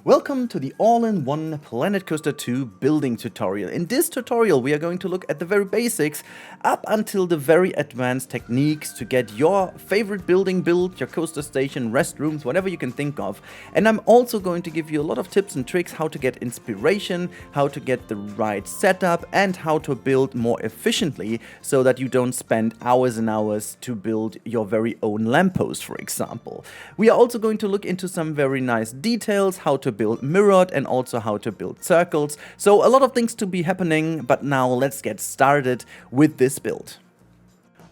Welcome to the all-in-one Planet Coaster 2 building tutorial. In this tutorial we are going to look at the very basics up until the very advanced techniques to get your favorite building built, your coaster station, restrooms, whatever you can think of. And I'm also going to give you a lot of tips and tricks how to get inspiration, how to get the right setup, and how to build more efficiently so that you don't spend hours and hours to build your very own lamppost, for example. We are also going to look into some very nice details, how to build mirrored and also how to build circles. So a lot of things to be happening, but now let's get started with this build.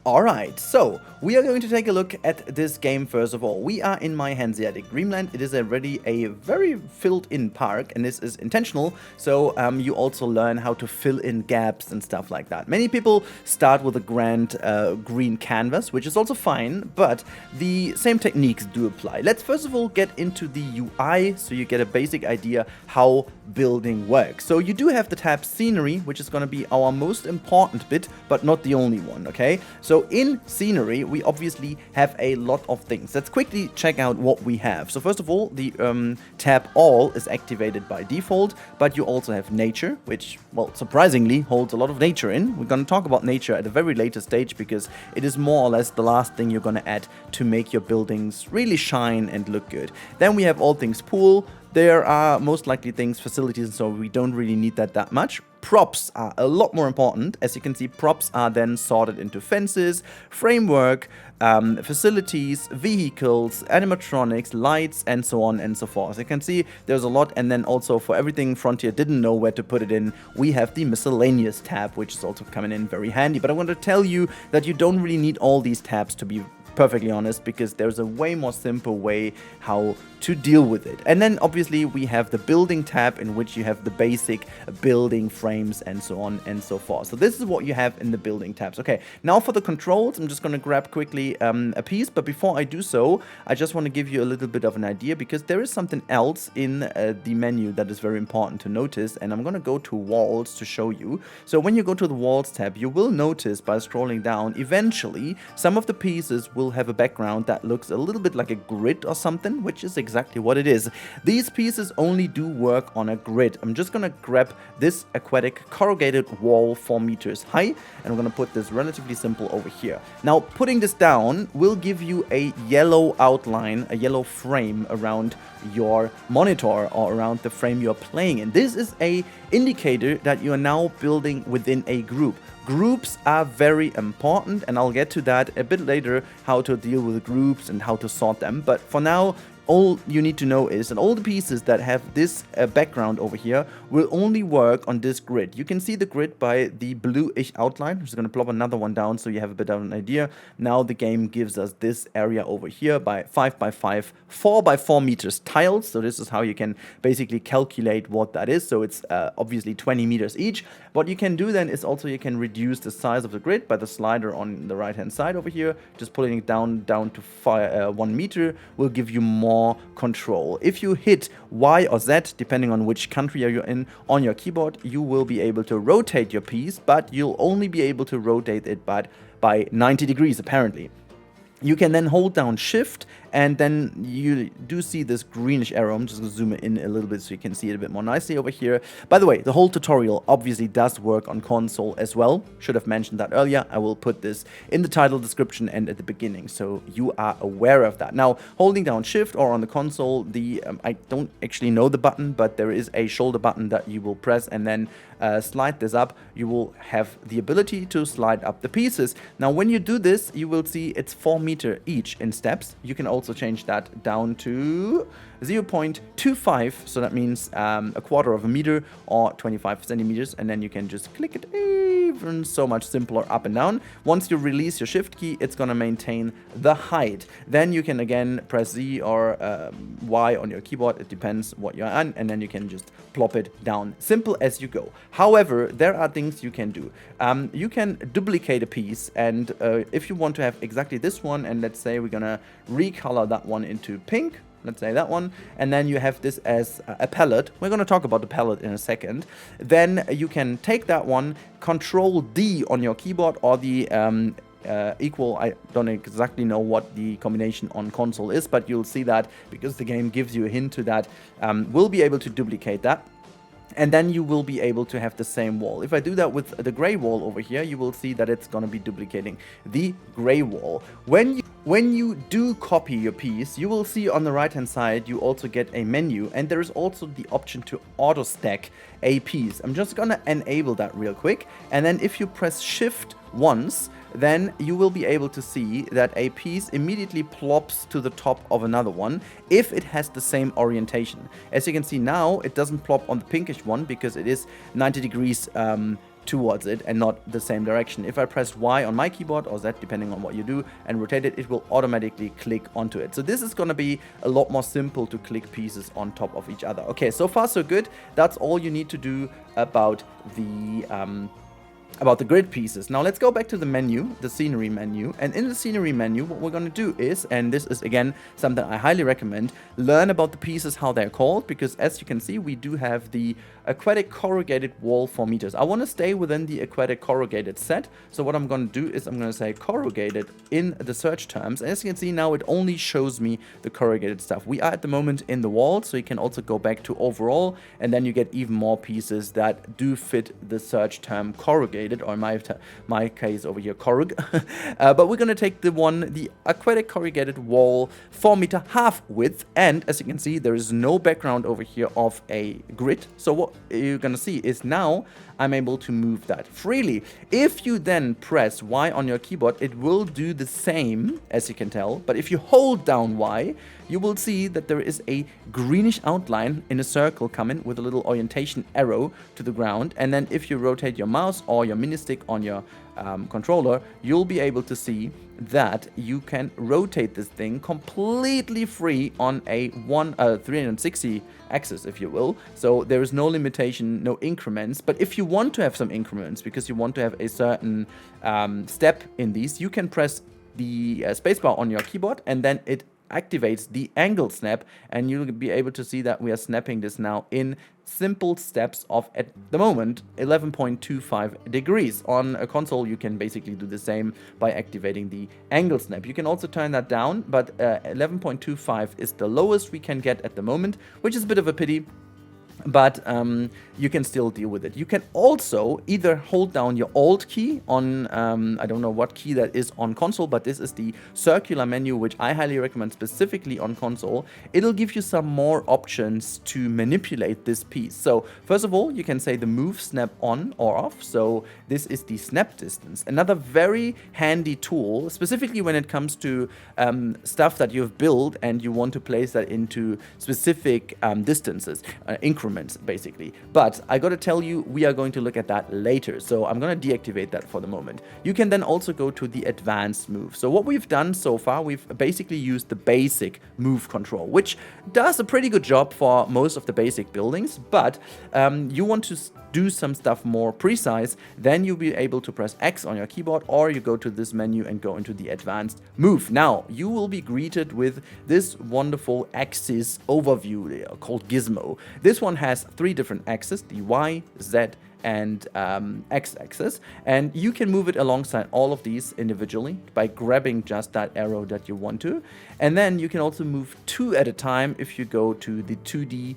Alright, so we are going to take a look at this game first of all. We are in my Hanseatic Dreamland. It is already a very filled in park, and this is intentional, so you also learn how to fill in gaps and stuff like that. Many people start with a grand green canvas, which is also fine, but the same techniques do apply. Let's first of all get into the UI so you get a basic idea how building works. So you do have the tab scenery, which is going to be our most important bit, but not the only one, okay? So in scenery, we obviously have a lot of things. Let's quickly check out what we have. So first of all, the tab all is activated by default, but you also have nature, which, well, surprisingly holds a lot of nature in. We're going to talk about nature at a very later stage because it is more or less the last thing you're going to add to make your buildings really shine and look good. Then we have all things pool. There are most likely things, facilities, so we don't really need that much. Props are a lot more important. As you can see, props are then sorted into fences, framework, facilities, vehicles, animatronics, lights, and so on and so forth. As you can see, there's a lot, and then also for everything Frontier didn't know where to put it in, we have the miscellaneous tab, which is also coming in very handy. But I want to tell you that you don't really need all these tabs, to be perfectly honest, because there's a way more simple way how to deal with it. And then obviously we have the building tab, in which you have the basic building frames and so on and so forth. So this is what you have in the building tabs. Okay, now for the controls, I'm just going to grab quickly a piece, but before I do so, I just want to give you a little bit of an idea, because there is something else in the menu that is very important to notice, and I'm going to go to walls to show you. So when you go to the walls tab, you will notice by scrolling down, eventually some of the pieces will have a background that looks a little bit like a grid or something, which is exactly what it is. These pieces only do work on a grid. I'm just gonna grab this aquatic corrugated wall 4 meters high, and I'm gonna put this relatively simple over here. Now putting this down will give you a yellow outline, a yellow frame around your monitor or around the frame you're playing in. This is a indicator that you are now building within a group. Groups are very important, and I'll get to that a bit later, how to deal with groups and how to sort them. But for now, all you need to know is that all the pieces that have this background over here will only work on this grid. You can see the grid by the bluish outline. I'm just going to plop another one down so you have a bit of an idea. Now the game gives us this area over here by 5 by 5, 4 by 4 meters tiles. So this is how you can basically calculate what that is. So it's obviously 20 meters each. What you can do then is also you can reduce the size of the grid by the slider on the right hand side over here. Just pulling it down to 1 meter will give you more control. If you hit Y or Z, depending on which country you're in, on your keyboard, you will be able to rotate your piece, but you'll only be able to rotate it by 90 degrees apparently. You can then hold down Shift, and then you do see this greenish arrow. I'm just going to zoom it in a little bit so you can see it a bit more nicely over here. By the way, the whole tutorial obviously does work on console as well. Should have mentioned that earlier. I will put this in the title, description, and at the beginning, so you are aware of that. Now, holding down Shift or on the console, I don't actually know the button, but there is a shoulder button that you will press and then slide this up. You will have the ability to slide up the pieces. Now, when you do this, you will see it's 4 meters each in steps. You can also change that down to 0.25, so that means a quarter of a meter or 25 centimeters, and then you can just click it even so much simpler up and down. Once you release your Shift key, it's going to maintain the height. Then you can again press Z or Y on your keyboard, it depends what you're on, and then you can just plop it down. Simple as you go. However, there are things you can do. You can duplicate a piece, and if you want to have exactly this one, and let's say we're gonna recolor that one into pink, let's say that one, and then you have this as a palette. We're going to talk about the palette in a second. Then you can take that one, Control D on your keyboard or the equal. I don't exactly know what the combination on console is, but you'll see that because the game gives you a hint to that. We'll be able to duplicate that. And then you will be able to have the same wall. If I do that with the gray wall over here, you will see that it's going to be duplicating the gray wall. When you do copy your piece, you will see on the right hand side you also get a menu, and there is also the option to auto stack a piece. I'm just going to enable that real quick, and then if you press shift once, then you will be able to see that a piece immediately plops to the top of another one if it has the same orientation. As you can see now, it doesn't plop on the pinkish one because it is 90 degrees towards it and not the same direction. If I press Y on my keyboard, or Z depending on what you do, and rotate it, it will automatically click onto it. So this is going to be a lot more simple to click pieces on top of each other. Okay, so far so good. That's all you need to do about the grid pieces. Now let's go back to the menu, the scenery menu, and in the scenery menu what we're going to do is, and this is again something I highly recommend, learn about the pieces, how they're called, because as you can see we do have the aquatic corrugated wall 4 meters. I want to stay within the aquatic corrugated set, so what I'm going to do is I'm going to say corrugated in the search terms. As you can see now, it only shows me the corrugated stuff. We are at the moment in the wall, so you can also go back to overall, and then you get even more pieces that do fit the search term corrugated, or in my case over here corrug. But we're going to take the aquatic corrugated wall 4 meter half width, and as you can see there is no background over here of a grid. So what you're going to see is now I'm able to move that freely. If you then press Y on your keyboard, it will do the same, as you can tell, but if you hold down Y, you will see that there is a greenish outline in a circle coming with a little orientation arrow to the ground, and then if you rotate your mouse or your mini stick on your controller, you'll be able to see that you can rotate this thing completely free on a 360 axis, if you will. So there is no limitation, no increments. But if you want to have some increments, because you want to have a certain step in these, you can press the spacebar on your keyboard, and then it activates the angle snap, and you'll be able to see that we are snapping this now in simple steps of, at the moment, 11.25 degrees. On a console you can basically do the same by activating the angle snap. You can also turn that down, but 11.25 is the lowest we can get at the moment, which is a bit of a pity. But you can still deal with it. You can also either hold down your Alt key on, I don't know what key that is on console, but this is the circular menu, which I highly recommend specifically on console. It'll give you some more options to manipulate this piece. So first of all, you can say the move snap on or off. So this is the snap distance. Another very handy tool, specifically when it comes to stuff that you've built and you want to place that into specific distances, increments basically. But I gotta tell you, we are going to look at that later, so I'm gonna deactivate that for the moment. You can then also go to the advanced move. So what we've done so far, we've basically used the basic move control, which does a pretty good job for most of the basic buildings, but you want to do some stuff more precise, then you'll be able to press X on your keyboard, or you go to this menu and go into the advanced move. Now you will be greeted with this wonderful axis overview called Gizmo. This one has 3 different axes, the Y, Z, and X-axis, and you can move it alongside all of these individually by grabbing just that arrow that you want to, and then you can also move 2 at a time if you go to the 2D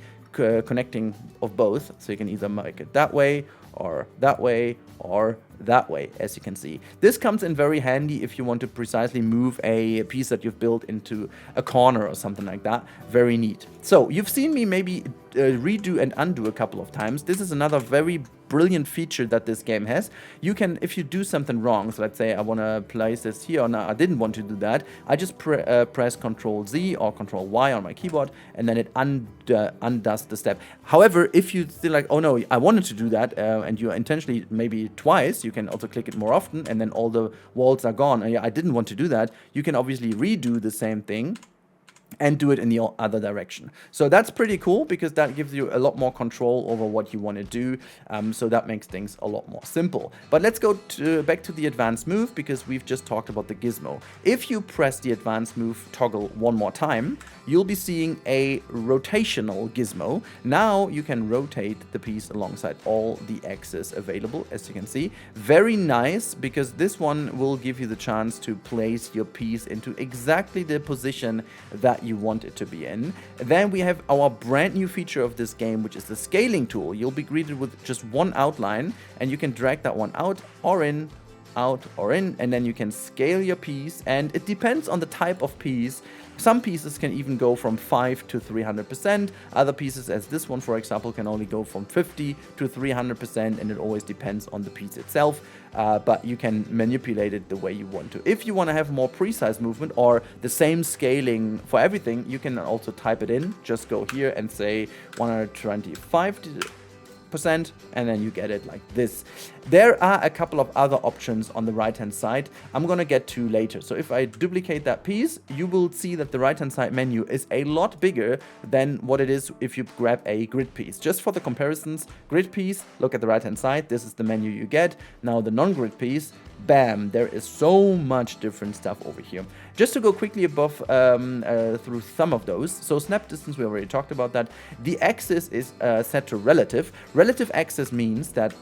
connecting of both. So you can either make it that way or that way or that way, as you can see. This comes in very handy if you want to precisely move a piece that you've built into a corner or something like that. Very neat. So you've seen me maybe redo and undo a couple of times. This is another very brilliant feature that this game has. You can, if you do something wrong, so let's say I want to place this here, or no, I didn't want to do that, I just press Ctrl Z or Ctrl Y on my keyboard, and then it undoes the step. However, if you still like, oh no, I wanted to do that, and you intentionally maybe twice, you can also click it more often, and then all the walls are gone. And I didn't want to do that. You can obviously redo the same thing. and do it in the other direction. So that's pretty cool because that gives you a lot more control over what you want to do. So that makes things a lot more simple. But let's go back to the advanced move because we've just talked about the gizmo. If you press the advanced move toggle one more time, you'll be seeing a rotational gizmo. Now you can rotate the piece alongside all the axes available, as you can see. Very nice, because this one will give you the chance to place your piece into exactly the position that you want it to be in. Then we have our brand new feature of this game, which is the scaling tool. You'll be greeted with just one outline, and you can drag that one out or in, out or in, and then you can scale your piece, and it depends on the type of piece. Some pieces can even go from 5 to 300%. Other pieces, as this one for example, can only go from 50 to 300%, and it always depends on the piece itself. But you can manipulate it the way you want to. If you want to have more precise movement or the same scaling for everything, you can also type it in. Just go here and say 125%, and then you get it like this. There are a couple of other options on the right hand side I'm gonna get to later. So if I duplicate that piece, you will see that the right hand side menu is a lot bigger than what it is if you grab a grid piece. Just for the comparisons, grid piece, look at the right hand side, this is the menu you get. Now the non-grid piece, bam, there is so much different stuff over here. Just to go quickly above through some of those. So snap distance, we already talked about that. The axis is set to relative. Relative axis means that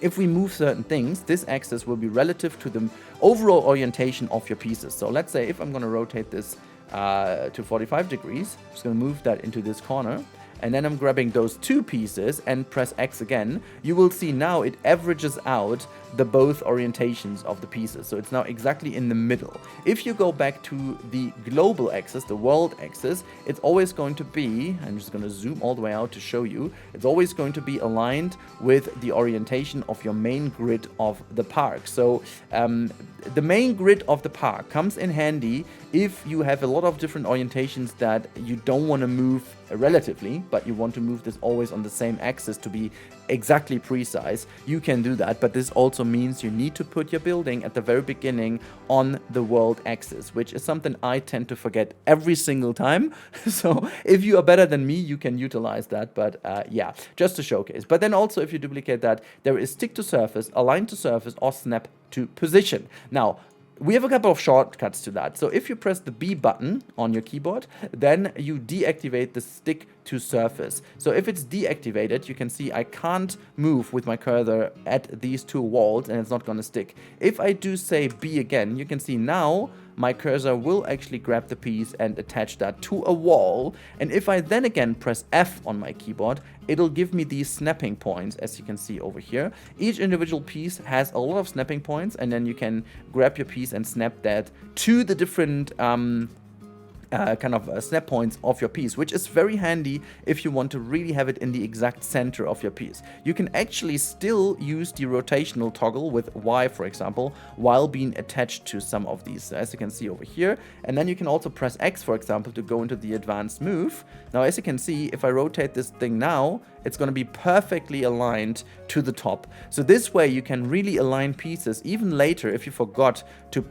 if we move certain things, this axis will be relative to the overall orientation of your pieces. So let's say if I'm going to rotate this to 45 degrees, I'm just going to move that into this corner, and then I'm grabbing those two pieces and press X again, you will see now it averages out the both orientations of the pieces. So it's now exactly in the middle. If you go back to the global axis, the world axis, it's always going to be, I'm just going to zoom all the way out to show you, it's always going to be aligned with the orientation of your main grid of the park. So the main grid of the park comes in handy if you have a lot of different orientations that you don't want to move relatively, but you want to move this always on the same axis to be exactly precise. You can do that, but this also means you need to put your building at the very beginning on the world axis, which is something I tend to forget every single time. So if you are better than me, you can utilize that, but yeah, just to showcase. But then also if you duplicate that, there is stick to surface, align to surface, or snap to position. Now, we have a couple of shortcuts to that. So if you press the B button on your keyboard, then you deactivate the stick to surface. So if it's deactivated, you can see I can't move with my cursor at these two walls and it's not going to stick. If I do say B again, you can see now my cursor will actually grab the piece and attach that to a wall. And if I then again press F on my keyboard, it'll give me these snapping points, as you can see over here. Each individual piece has a lot of snapping points, and then you can grab your piece and snap that to the different snap points of your piece, which is very handy if you want to really have it in the exact center of your piece. You can actually still use the rotational toggle with Y, for example, while being attached to some of these, as you can see over here. And then you can also press X, for example, to go into the advanced move. Now, as you can see, if I rotate this thing now, it's going to be perfectly aligned to the top. So this way you can really align pieces even later if you forgot to,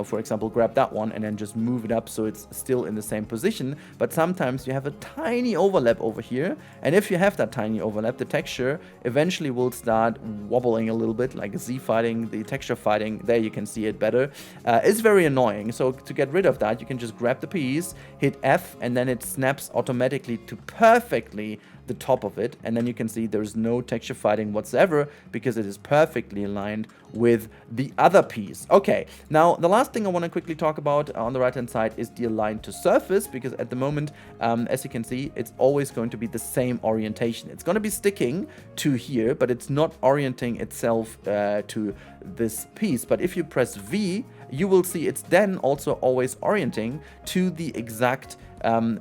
for example, grab that one and then just move it up so it's still in the same position. But sometimes you have a tiny overlap over here, and if you have that tiny overlap, the texture eventually will start wobbling a little bit, like Z fighting, the texture fighting. There you can see it better. It's very annoying. So to get rid of that, you can just grab the piece, hit F, and then it snaps automatically to perfectly the top of it, and then you can see there's no texture fighting whatsoever because it is perfectly aligned with the other piece. Okay, now the last thing I want to quickly talk about on the right hand side is the align to surface, because at the moment, as you can see, it's always going to be the same orientation. It's going to be sticking to here, but it's not orienting itself to this piece. But if you press V, you will see it's then also always orienting to the exact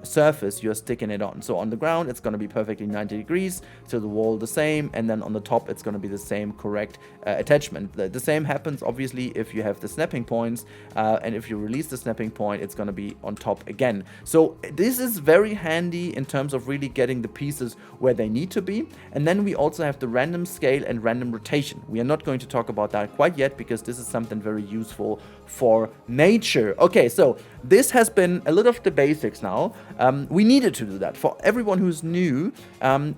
surface you're sticking it on. So on the ground, it's going to be perfectly 90 degrees, to the wall the same, and then on the top, it's going to be the same correct attachment. The same happens, obviously, if you have the snapping points, and if you release the snapping point, it's going to be on top again. So this is very handy in terms of really getting the pieces where they need to be. And then we also have the random scale and random rotation. We are not going to talk about that quite yet because this is something very useful for nature. Okay, so this has been a lot of the basics now. We needed to do that. For everyone who's new,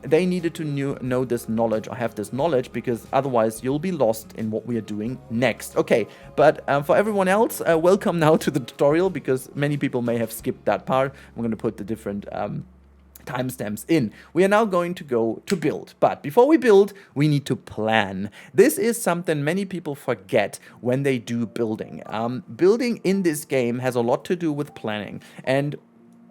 they needed to know this knowledge or have this knowledge, because otherwise you'll be lost in what we are doing next. Okay, but for everyone else, welcome now to the tutorial, because many people may have skipped that part. I'm going to put the different timestamps in. We are now going to go to build, but before we build, we need to plan. This is something many people forget when they do building. Building in this game has a lot to do with planning, and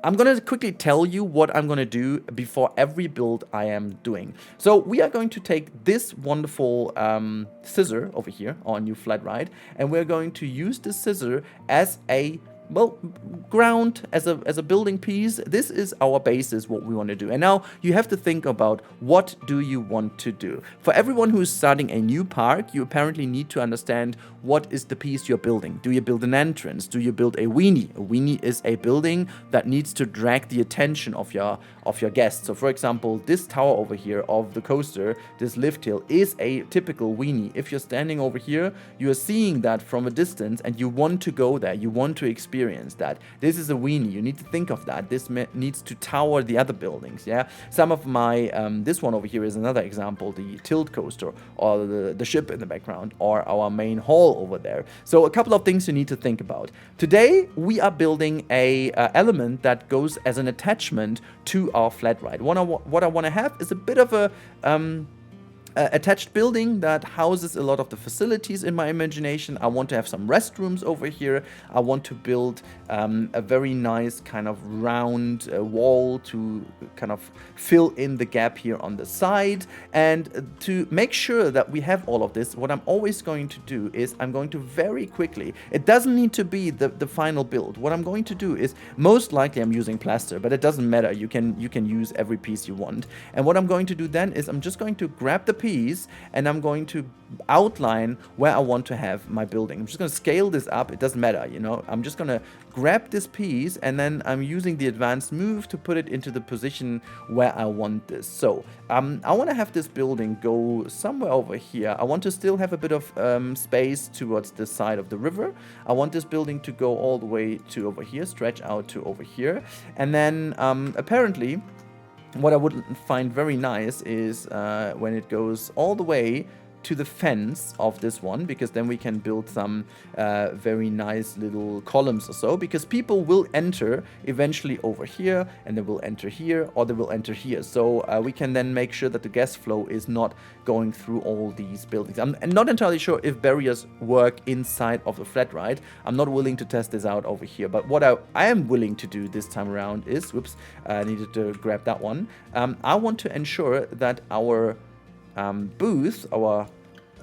I'm going to quickly tell you what I'm going to do before every build I am doing. So we are going to take this wonderful scissor over here, our new flat ride, and we're going to use this scissor as a ground, as a building piece. This is our basis, what we want to do. And now you have to think about, what do you want to do? For everyone who's starting a new park, you apparently need to understand what is the piece you're building. Do you build an entrance? Do you build a weenie? A weenie is a building that needs to drag the attention of your guests. So for example, this tower over here of the coaster, this lift hill, is a typical weenie. If you're standing over here, you are seeing that from a distance and you want to go there, you want to experience that. This is a weenie. You need to think of that. This needs to tower the other buildings. Yeah. Some of my this one over here is another example, the tilt coaster, or the ship in the background, or our main hall over there. So a couple of things you need to think about. Today we are building a element that goes as an attachment to our flat ride. What I want to have is a bit of a attached building that houses a lot of the facilities in my imagination. I want to have some restrooms over here. I want to build a very nice kind of round wall to kind of fill in the gap here on the side. And to make sure that we have all of this, what I'm always going to do is I'm going to very quickly, it doesn't need to be the final build. What I'm going to do is, most likely I'm using plaster, but it doesn't matter. You can use every piece you want. And what I'm going to do then is I'm just going to grab the piece and I'm going to outline where I want to have my building. I'm just going to scale this up. It doesn't matter, you know. I'm just going to grab this piece and then I'm using the advanced move to put it into the position where I want this. So I want to have this building go somewhere over here. I want to still have a bit of space towards the side of the river. I want this building to go all the way to over here, stretch out to over here. And then apparently what I would find very nice is when it goes all the way to the fence of this one, because then we can build some very nice little columns or so, because people will enter eventually over here, and they will enter here, or they will enter here. So we can then make sure that the guest flow is not going through all these buildings. I'm not entirely sure if barriers work inside of the flat ride. I'm not willing to test this out over here, but what I am willing to do this time around is, whoops, I needed to grab that one. I want to ensure that our booth, our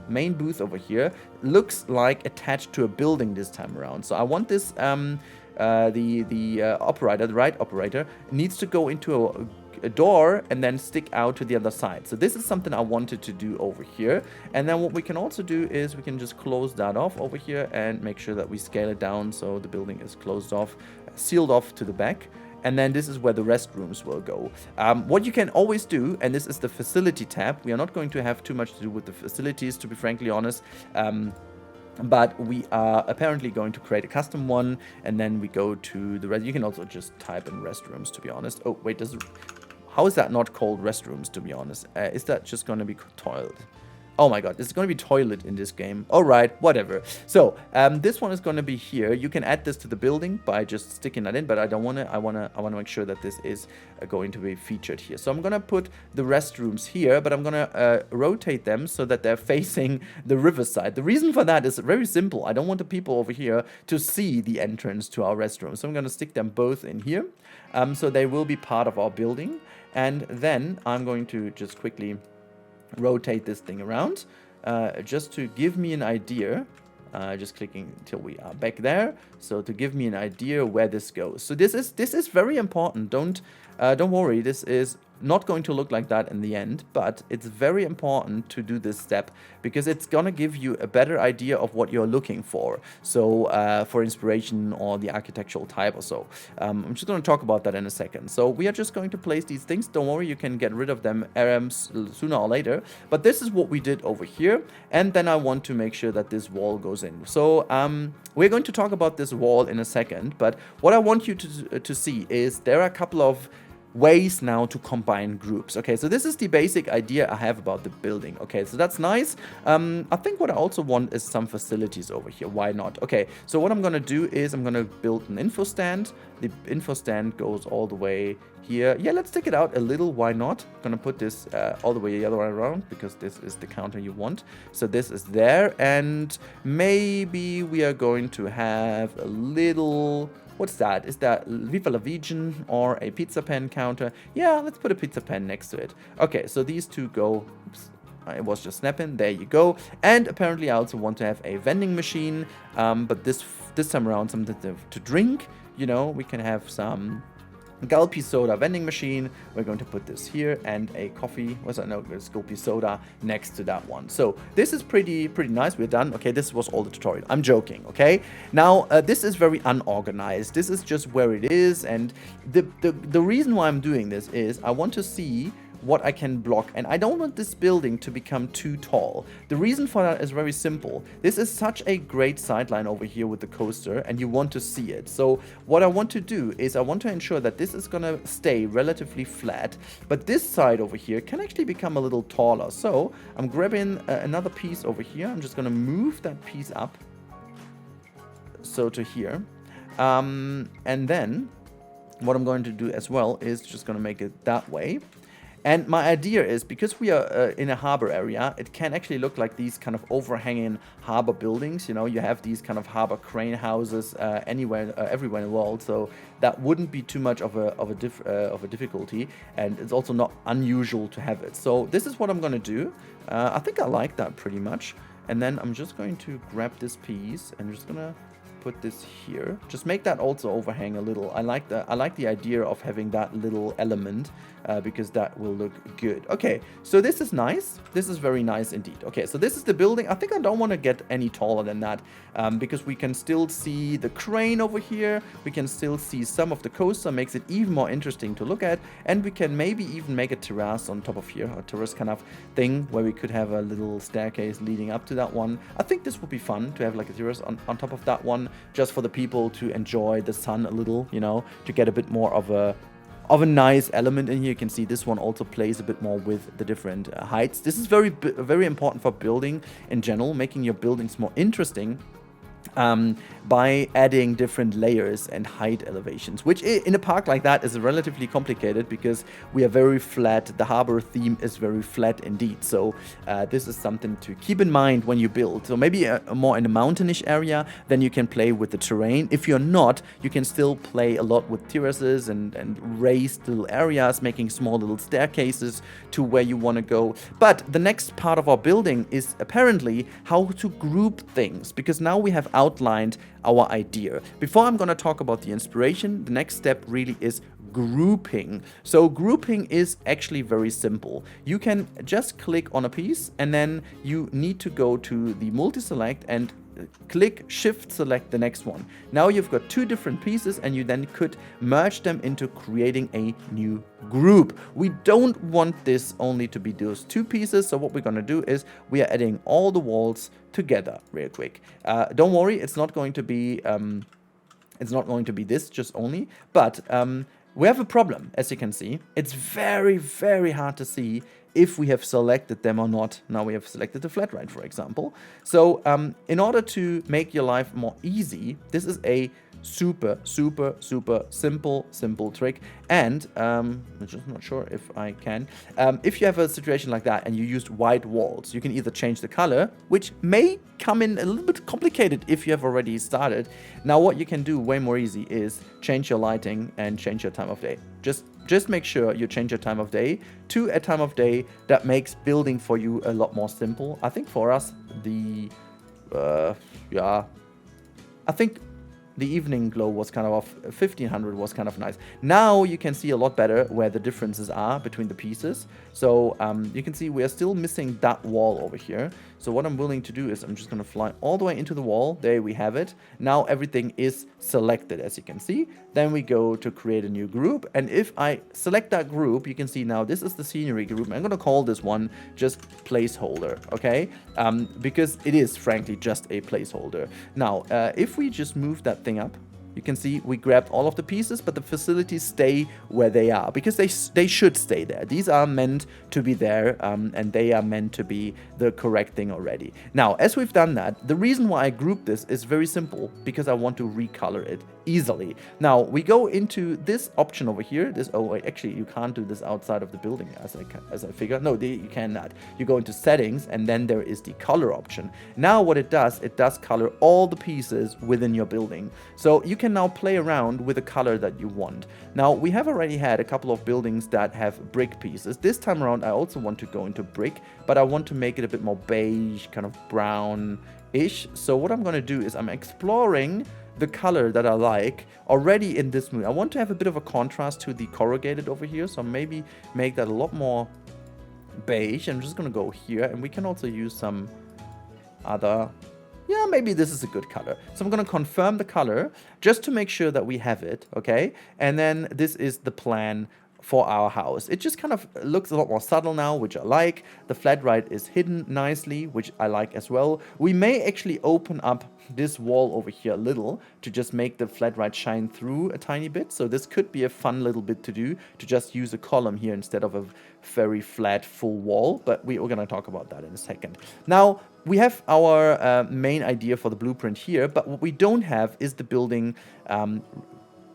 main booth over here, looks like attached to a building this time around. So I want this the operator, the ride operator, needs to go into a door and then stick out to the other side. So this is something I wanted to do over here. And then what we can also do is we can just close that off over here and make sure that we scale it down so the building is closed off, sealed off to the back. And then this is where the restrooms will go. What you can always do, and this is the facility tab, we are not going to have too much to do with the facilities, to be frankly honest, but we are apparently going to create a custom one, and then we go to the rest. You can also just type in restrooms, to be honest. Oh, wait, how is that not called restrooms, to be honest? Is that just going to be toilet? Oh my god, it's going to be toilet in this game. Alright, whatever. So, this one is going to be here. You can add this to the building by just sticking that in, but I don't want to. I want to make sure that this is going to be featured here. So I'm going to put the restrooms here, but I'm going to rotate them so that they're facing the riverside. The reason for that is very simple. I don't want the people over here to see the entrance to our restroom. So I'm going to stick them both in here. So they will be part of our building. And then I'm going to just quickly rotate this thing around just to give me an idea. Just clicking until we are back there, so to give me an idea where this goes. So this is very important. Don't Don't worry, this is not going to look like that in the end, but it's very important to do this step because it's gonna give you a better idea of what you're looking for. So for inspiration or the architectural type or so. I'm just gonna talk about that in a second. So we are just going to place these things. Don't worry, you can get rid of them sooner or later. But this is what we did over here. And then I want to make sure that this wall goes in. So we're going to talk about this wall in a second. But what I want you to see is there are a couple of ways now to combine groups. Okay, so this is the basic idea I have about the building. Okay, so that's nice. I think what I also want is some facilities over here. Why not? Okay, so what I'm gonna do is I'm gonna build an info stand. The info stand goes all the way here. Yeah, let's take it out a little. Why not? I'm gonna put this all the way the other way around because this is the counter you want. So this is there, and maybe we are going to have a little... What's that? Is that Viva la Vegan or a pizza pen counter? Yeah, let's put a pizza pen next to it. Okay, so these two go... Oops, it was just snapping. There you go. And apparently I also want to have a vending machine, but this time around something to drink. You know, we can have some Gulpy soda vending machine. We're going to put this here, and a coffee, what's that? No, it's Gulpy soda next to that one. So this is pretty nice. We're done. Okay, this was all the tutorial. I'm joking. Okay, now this is very unorganized. This is just where it is, and the reason why I'm doing this is I want to see what I can block, and I don't want this building to become too tall. The reason for that is very simple. This is such a great sideline over here with the coaster, and you want to see it. So what I want to do is I want to ensure that this is gonna stay relatively flat, but this side over here can actually become a little taller. So I'm grabbing another piece over here. I'm just gonna move that piece up, so to here, and then what I'm going to do as well is just gonna make it that way. And my idea is, because we are in a harbor area, it can actually look like these kind of overhanging harbor buildings. You know, you have these kind of harbor crane houses everywhere in the world. So that wouldn't be too much of a difficulty, and it's also not unusual to have it. So this is what I'm gonna do. I think I like that pretty much. And then I'm just going to grab this piece and just gonna put this here. Just make that also overhang a little. I like the idea of having that little element because that will look good. Okay, so this is nice. This is very nice indeed. Okay, so this is the building. I think I don't want to get any taller than that because we can still see the crane over here. We can still see some of the coaster, makes it even more interesting to look at. And we can maybe even make a terrace on top of here, a terrace kind of thing where we could have a little staircase leading up to that one. I think this would be fun to have like a terrace on top of that one, just for the people to enjoy the sun a little, you know, to get a bit more of a nice element in here. You can see this one also plays a bit more with the different heights. This is very important for building in general, making your buildings more interesting by adding different layers and height elevations, which in a park like that is relatively complicated because we are very flat. The harbor theme is very flat indeed. So this is something to keep in mind when you build. So maybe more in a mountainish area, then you can play with the terrain. If you're not, you can still play a lot with terraces and raised little areas, making small little staircases to where you want to go. But the next part of our building is apparently how to group things, because now we have outlined our idea. Before I'm going to talk about the inspiration, the next step really is grouping. So grouping is actually very simple. You can just click on a piece and then you need to go to the multi-select and click shift select the next one. Now you've got two different pieces and you then could merge them into creating a new group. We don't want this only to be those two pieces, so what we're going to do is we are adding all the walls together real quick. Don't worry, it's not going to be this just only, but we have a problem. As you can see, it's very hard to see if we have selected them or not. Now we have selected the flat right, for example. So in order to make your life more easy, this is a super simple trick. And I'm just not sure if I can. If you have a situation like that and you used white walls, you can either change the color, which may come in a little bit complicated if you have already started. Now what you can do way more easy is change your lighting and change your time of day. Just make sure you change your time of day to a time of day that makes building for you a lot more simple. I think for us, I think the evening glow was kind of off, 1500 was kind of nice. Now you can see a lot better where the differences are between the pieces. So you can see we are still missing that wall over here. So what I'm willing to do is I'm just going to fly all the way into the wall. There we have it. Now everything is selected, as you can see. Then we go to create a new group. And if I select that group, you can see now this is the scenery group. I'm going to call this one just placeholder, okay? Because it is frankly just a placeholder. Now, if we just move that thing up, you can see we grabbed all of the pieces, but the facilities stay where they are because they should stay there. These are meant to be there, and they are meant to be the correct thing already. Now, as we've done that, the reason why I grouped this is very simple, because I want to recolor it easily. Now, we go into this option over here. This, oh wait, actually you can't do this outside of the building as I figured. No, you cannot. You go into settings, and then there is the color option. Now what it does color all the pieces within your building. So you can now play around with the color that you want. Now, we have already had a couple of buildings that have brick pieces. This time around, I also want to go into brick, but I want to make it a bit more beige, kind of brown-ish. So what I'm going to do is I'm exploring the color that I like already in this mood. I want to have a bit of a contrast to the corrugated over here, so maybe make that a lot more beige. I'm just going to go here, and we can also use some other... Yeah, maybe this is a good color. So I'm going to confirm the color just to make sure that we have it, okay? And then this is the plan for our house. It just kind of looks a lot more subtle now, which I like. The flat right is hidden nicely, which I like as well. We may actually open up this wall over here a little to just make the flat right shine through a tiny bit. So this could be a fun little bit to do, to just use a column here instead of a very flat full wall. But we're going to talk about that in a second. Now, we have our main idea for the blueprint here, but what we don't have is the building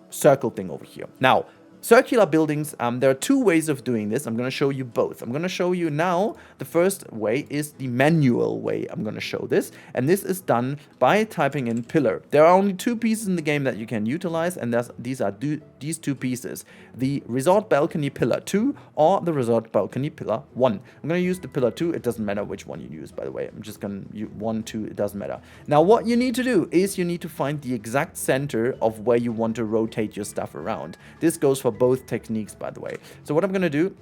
circle thing over here. Now, circular buildings, there are two ways of doing this. I'm going to show you both. I'm going to show you now, the first way is the manual way I'm going to show this. And this is done by typing in pillar. There are only two pieces in the game that you can utilize, and these are these two pieces. The resort balcony pillar 2 or the resort balcony pillar 1. I'm going to use the pillar 2. It doesn't matter which one you use, by the way. I'm just going to use 1, 2, it doesn't matter. Now, what you need to do is you need to find the exact center of where you want to rotate your stuff around. This goes for both techniques, by the way. So what I'm going to do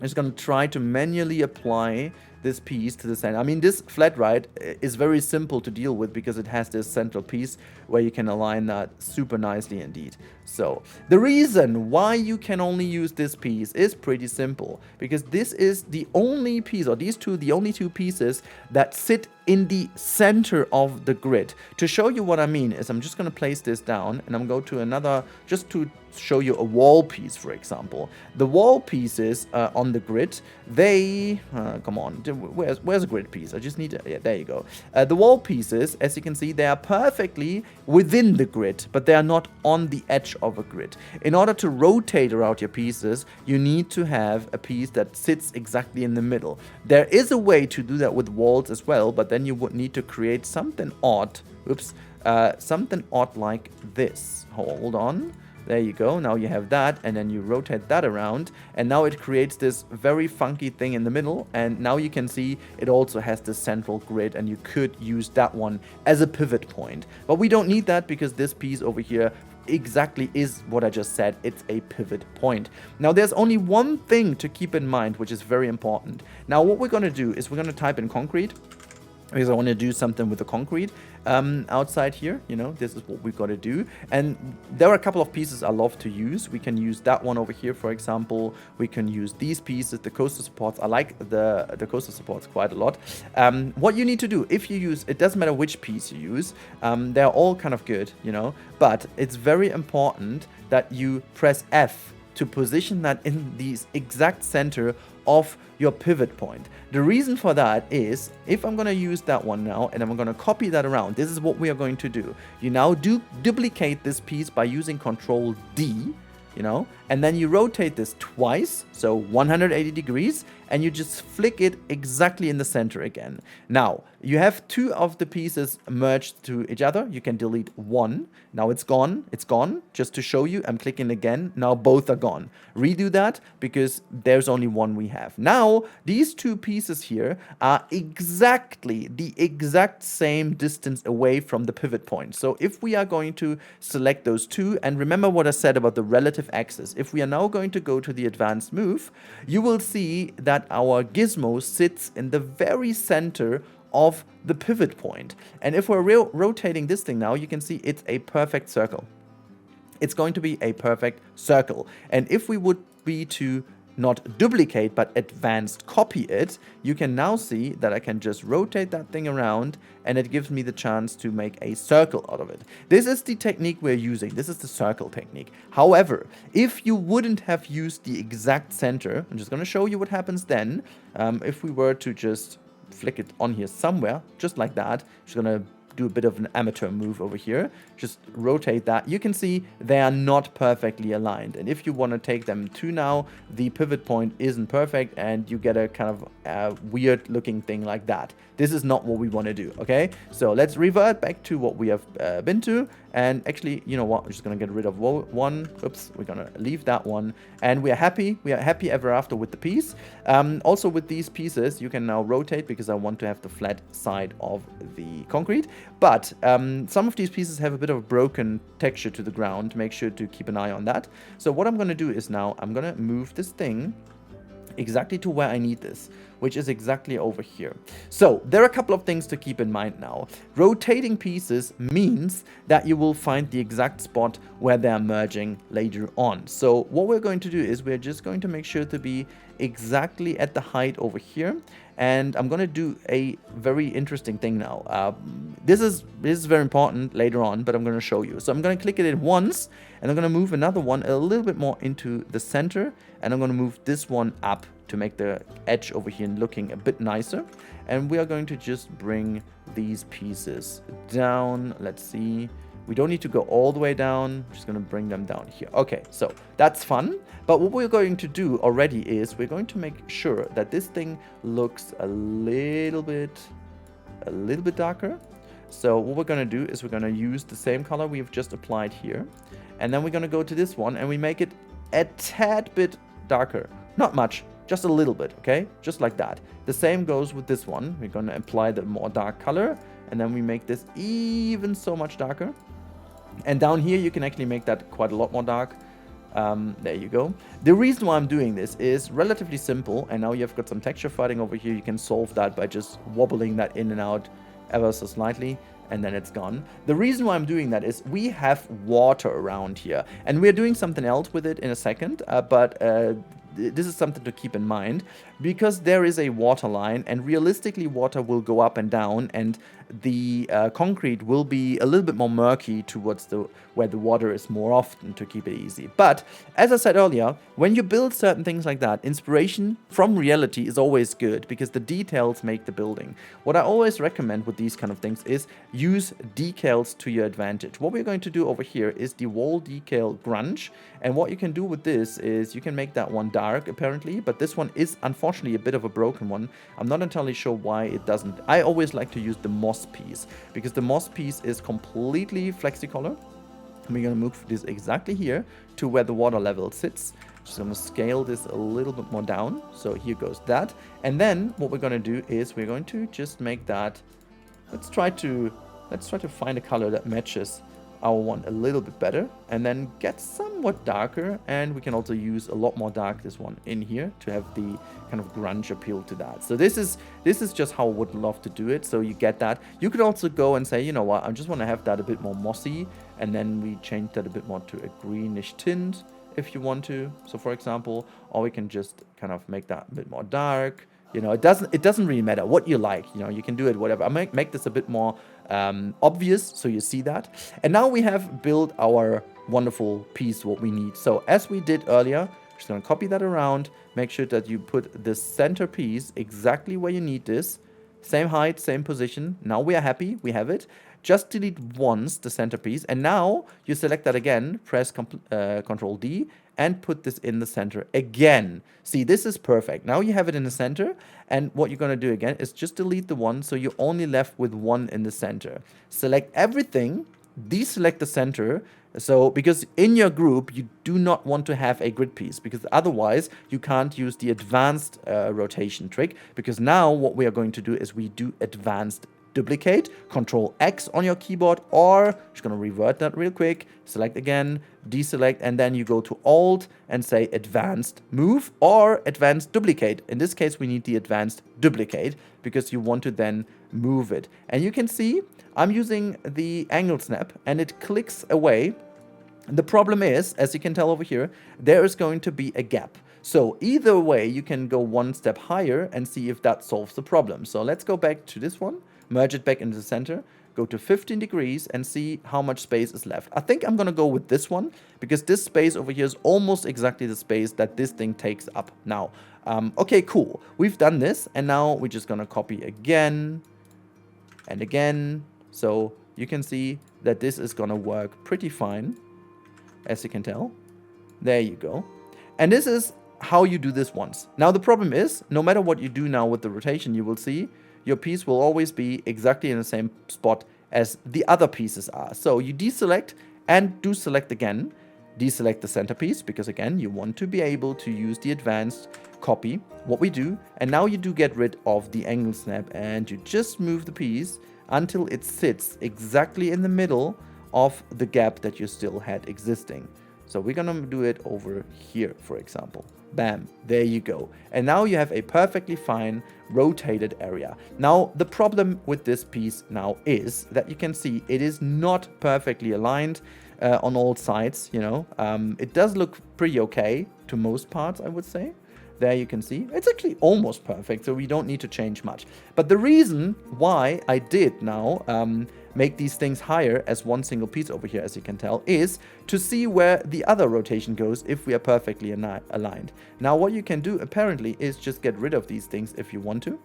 is going to try to manually apply this piece to the center. I mean, this flat right is very simple to deal with because it has this central piece where you can align that super nicely indeed. So the reason why you can only use this piece is pretty simple, because this is the only piece, or these two, the only two pieces that sit in the center of the grid. To show you what I mean is I'm just going to place this down, and I'm going to another, just to show you a wall piece, for example. The wall pieces on the grid, they, come on, where's a grid piece? I just need to, yeah, there you go. The wall pieces, as you can see, they are perfectly within the grid, but they are not on the edge of a grid. In order to rotate around your pieces, you need to have a piece that sits exactly in the middle. There is a way to do that with walls as well, but then you would need to create something odd. Oops, something odd like this. Hold on. There you go. Now you have that, and then you rotate that around, and now it creates this very funky thing in the middle. And now you can see it also has this central grid, and you could use that one as a pivot point. But we don't need that because this piece over here exactly is what I just said. It's a pivot point. Now there's only one thing to keep in mind, which is very important. Now what we're going to do is we're going to type in concrete, because I want to do something with the concrete outside here. You know, this is what we've got to do. And there are a couple of pieces I love to use. We can use that one over here, for example. We can use these pieces, the coaster supports. I like the coaster supports quite a lot. What you need to do, if you use, it doesn't matter which piece you use. They're all kind of good, you know, but it's very important that you press F to position that in the exact center of your pivot point. The reason for that is, if I'm going to use that one now and I'm going to copy that around, this is what we are going to do. You now duplicate this piece by using Control D, you know, and then you rotate this twice, so 180 degrees, and you just flick it exactly in the center again. Now, you have two of the pieces merged to each other. You can delete one. Now it's gone. It's gone. Just to show you, I'm clicking again. Now both are gone. Redo that because there's only one we have. Now, these two pieces here are exactly the exact same distance away from the pivot point. So if we are going to select those two, and remember what I said about the relative axis, if we are now going to go to the advanced move, you will see that our gizmo sits in the very center of the pivot point. And if we're rotating this thing now, you can see it's a perfect circle. It's going to be a perfect circle. And if we would be to not duplicate but advanced copy it, you can now see that I can just rotate that thing around and it gives me the chance to make a circle out of it. This is the technique we're using. This is the circle technique. However, if you wouldn't have used the exact center, I'm just going to show you what happens then. If we were to just flick it on here somewhere, just like that, just going to do a bit of an amateur move over here, just rotate that. You can see they are not perfectly aligned, and if you want to take them to now, the pivot point isn't perfect and you get a kind of weird looking thing like that. This is not what we want to do. Okay, so let's revert back to what we have been to, and actually, you know what, we're just gonna get rid of one. Oops, we're gonna leave that one, and we are happy ever after with the piece. Also with these pieces you can now rotate because I want to have the flat side of the concrete, but some of these pieces have a bit of a broken texture to the ground. Make sure to keep an eye on that. So what I'm gonna do is now I'm gonna move this thing exactly to where I need this, which is exactly over here. So there are a couple of things to keep in mind now. Rotating pieces means that you will find the exact spot where they're merging later on. So what we're going to do is we're just going to make sure to be exactly at the height over here. And I'm going to do a very interesting thing now. This is very important later on, but I'm going to show you. So I'm going to click it once, and I'm going to move another one a little bit more into the center, and I'm going to move this one up to make the edge over here looking a bit nicer. And we are going to just bring these pieces down. Let's see. We don't need to go all the way down. I'm just going to bring them down here. Okay, so that's fun. But what we're going to do already is we're going to make sure that this thing looks a little bit darker. So what we're going to do is we're going to use the same color we've just applied here. And then we're going to go to this one and we make it a tad bit darker. Not much, just a little bit, okay? Just like that. The same goes with this one. We're going to apply the more dark color, and then we make this even so much darker. And down here you can actually make that quite a lot more dark. There you go. The reason why I'm doing this is relatively simple, and now you've got some texture fighting over here. You can solve that by just wobbling that in and out ever so slightly, and then it's gone. The reason why I'm doing that is we have water around here, and we're doing something else with it in a second, but this is something to keep in mind, because there is a water line, and realistically water will go up and down, and the concrete will be a little bit more murky towards where the water is more often, to keep it easy. But as I said earlier, when you build certain things like that, inspiration from reality is always good, because the details make the building. What I always recommend with these kind of things is use decals to your advantage. What we're going to do over here is the wall decal grunge, and what you can do with this is you can make that one dark apparently, but this one is unfortunately a bit of a broken one. I'm not entirely sure why it doesn't. I always like to use the moss piece, because the moss piece is completely flexicolor. We're going to move this exactly here to where the water level sits. Just going to scale this a little bit more down. So here goes that. And then what we're going to do is we're going to just make that. Let's try to find a color that matches our one a little bit better, and then get somewhat darker. And we can also use a lot more dark this one in here to have the kind of grunge appeal to that. So this is just how I would love to do it. So you get that. You could also go and say, you know what, I just want to have that a bit more mossy, and then we change that a bit more to a greenish tint if you want to. So for example, or we can just kind of make that a bit more dark. You know, it doesn't really matter what you like. You know, you can do it whatever. I make this a bit more obvious so you see that. And now we have built our wonderful piece, what we need. So as we did earlier, just gonna copy that around. Make sure that you put the center piece exactly where you need this. Same height, same position. Now we are happy. We have it. just delete once the centerpiece, and now you select that again, press Control D, and put this in the center again. See, this is perfect. Now you have it in the center, and what you're going to do again is just delete the one, so you're only left with one in the center. Select everything, deselect the center, so because in your group you do not want to have a grid piece, because otherwise you can't use the advanced rotation trick, because now what we are going to do is we do advanced duplicate, Control X on your keyboard, or just going to revert that real quick, select again, deselect, and then you go to Alt and say advanced move or advanced duplicate. In this case we need the advanced duplicate because you want to then move it. And you can see I'm using the angle snap and it clicks away. The problem is, as you can tell over here, there is going to be a gap. So either way you can go one step higher and see if that solves the problem. So let's go back to this one, merge it back into the center, go to 15 degrees and see how much space is left. I think I'm going to go with this one because this space over here is almost exactly the space that this thing takes up now. Okay, cool. We've done this and now we're just going to copy again and again. So you can see that this is going to work pretty fine, as you can tell. There you go. And this is how you do this once. Now the problem is, no matter what you do now with the rotation, you will see your piece will always be exactly in the same spot as the other pieces are. So you deselect and do select again. Deselect the centerpiece because again you want to be able to use the advanced copy, what we do, and now you do get rid of the angle snap and you just move the piece until it sits exactly in the middle of the gap that you still had existing. So we're gonna do it over here, for example. Bam, there you go. And now you have a perfectly fine rotated area. Now, the problem with this piece now is that you can see it is not perfectly aligned on all sides, you know. It does look pretty okay to most parts, I would say. There you can see it's actually almost perfect, so we don't need to change much. But the reason why I did now make these things higher as one single piece over here, as you can tell, is to see where the other rotation goes if we are perfectly aligned. Now what you can do apparently is just get rid of these things if you want to,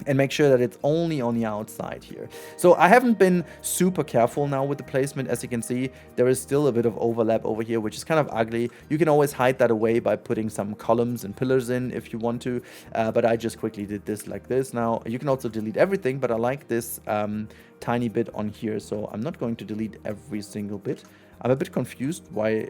and make sure that it's only on the outside here. So I haven't been super careful now with the placement. As you can see, there is still a bit of overlap over here, which is kind of ugly. You can always hide that away by putting some columns and pillars in if you want to, but I just quickly did this like this. Now you can also delete everything, but I like this tiny bit on here, so I'm not going to delete every single bit. I'm a bit confused why.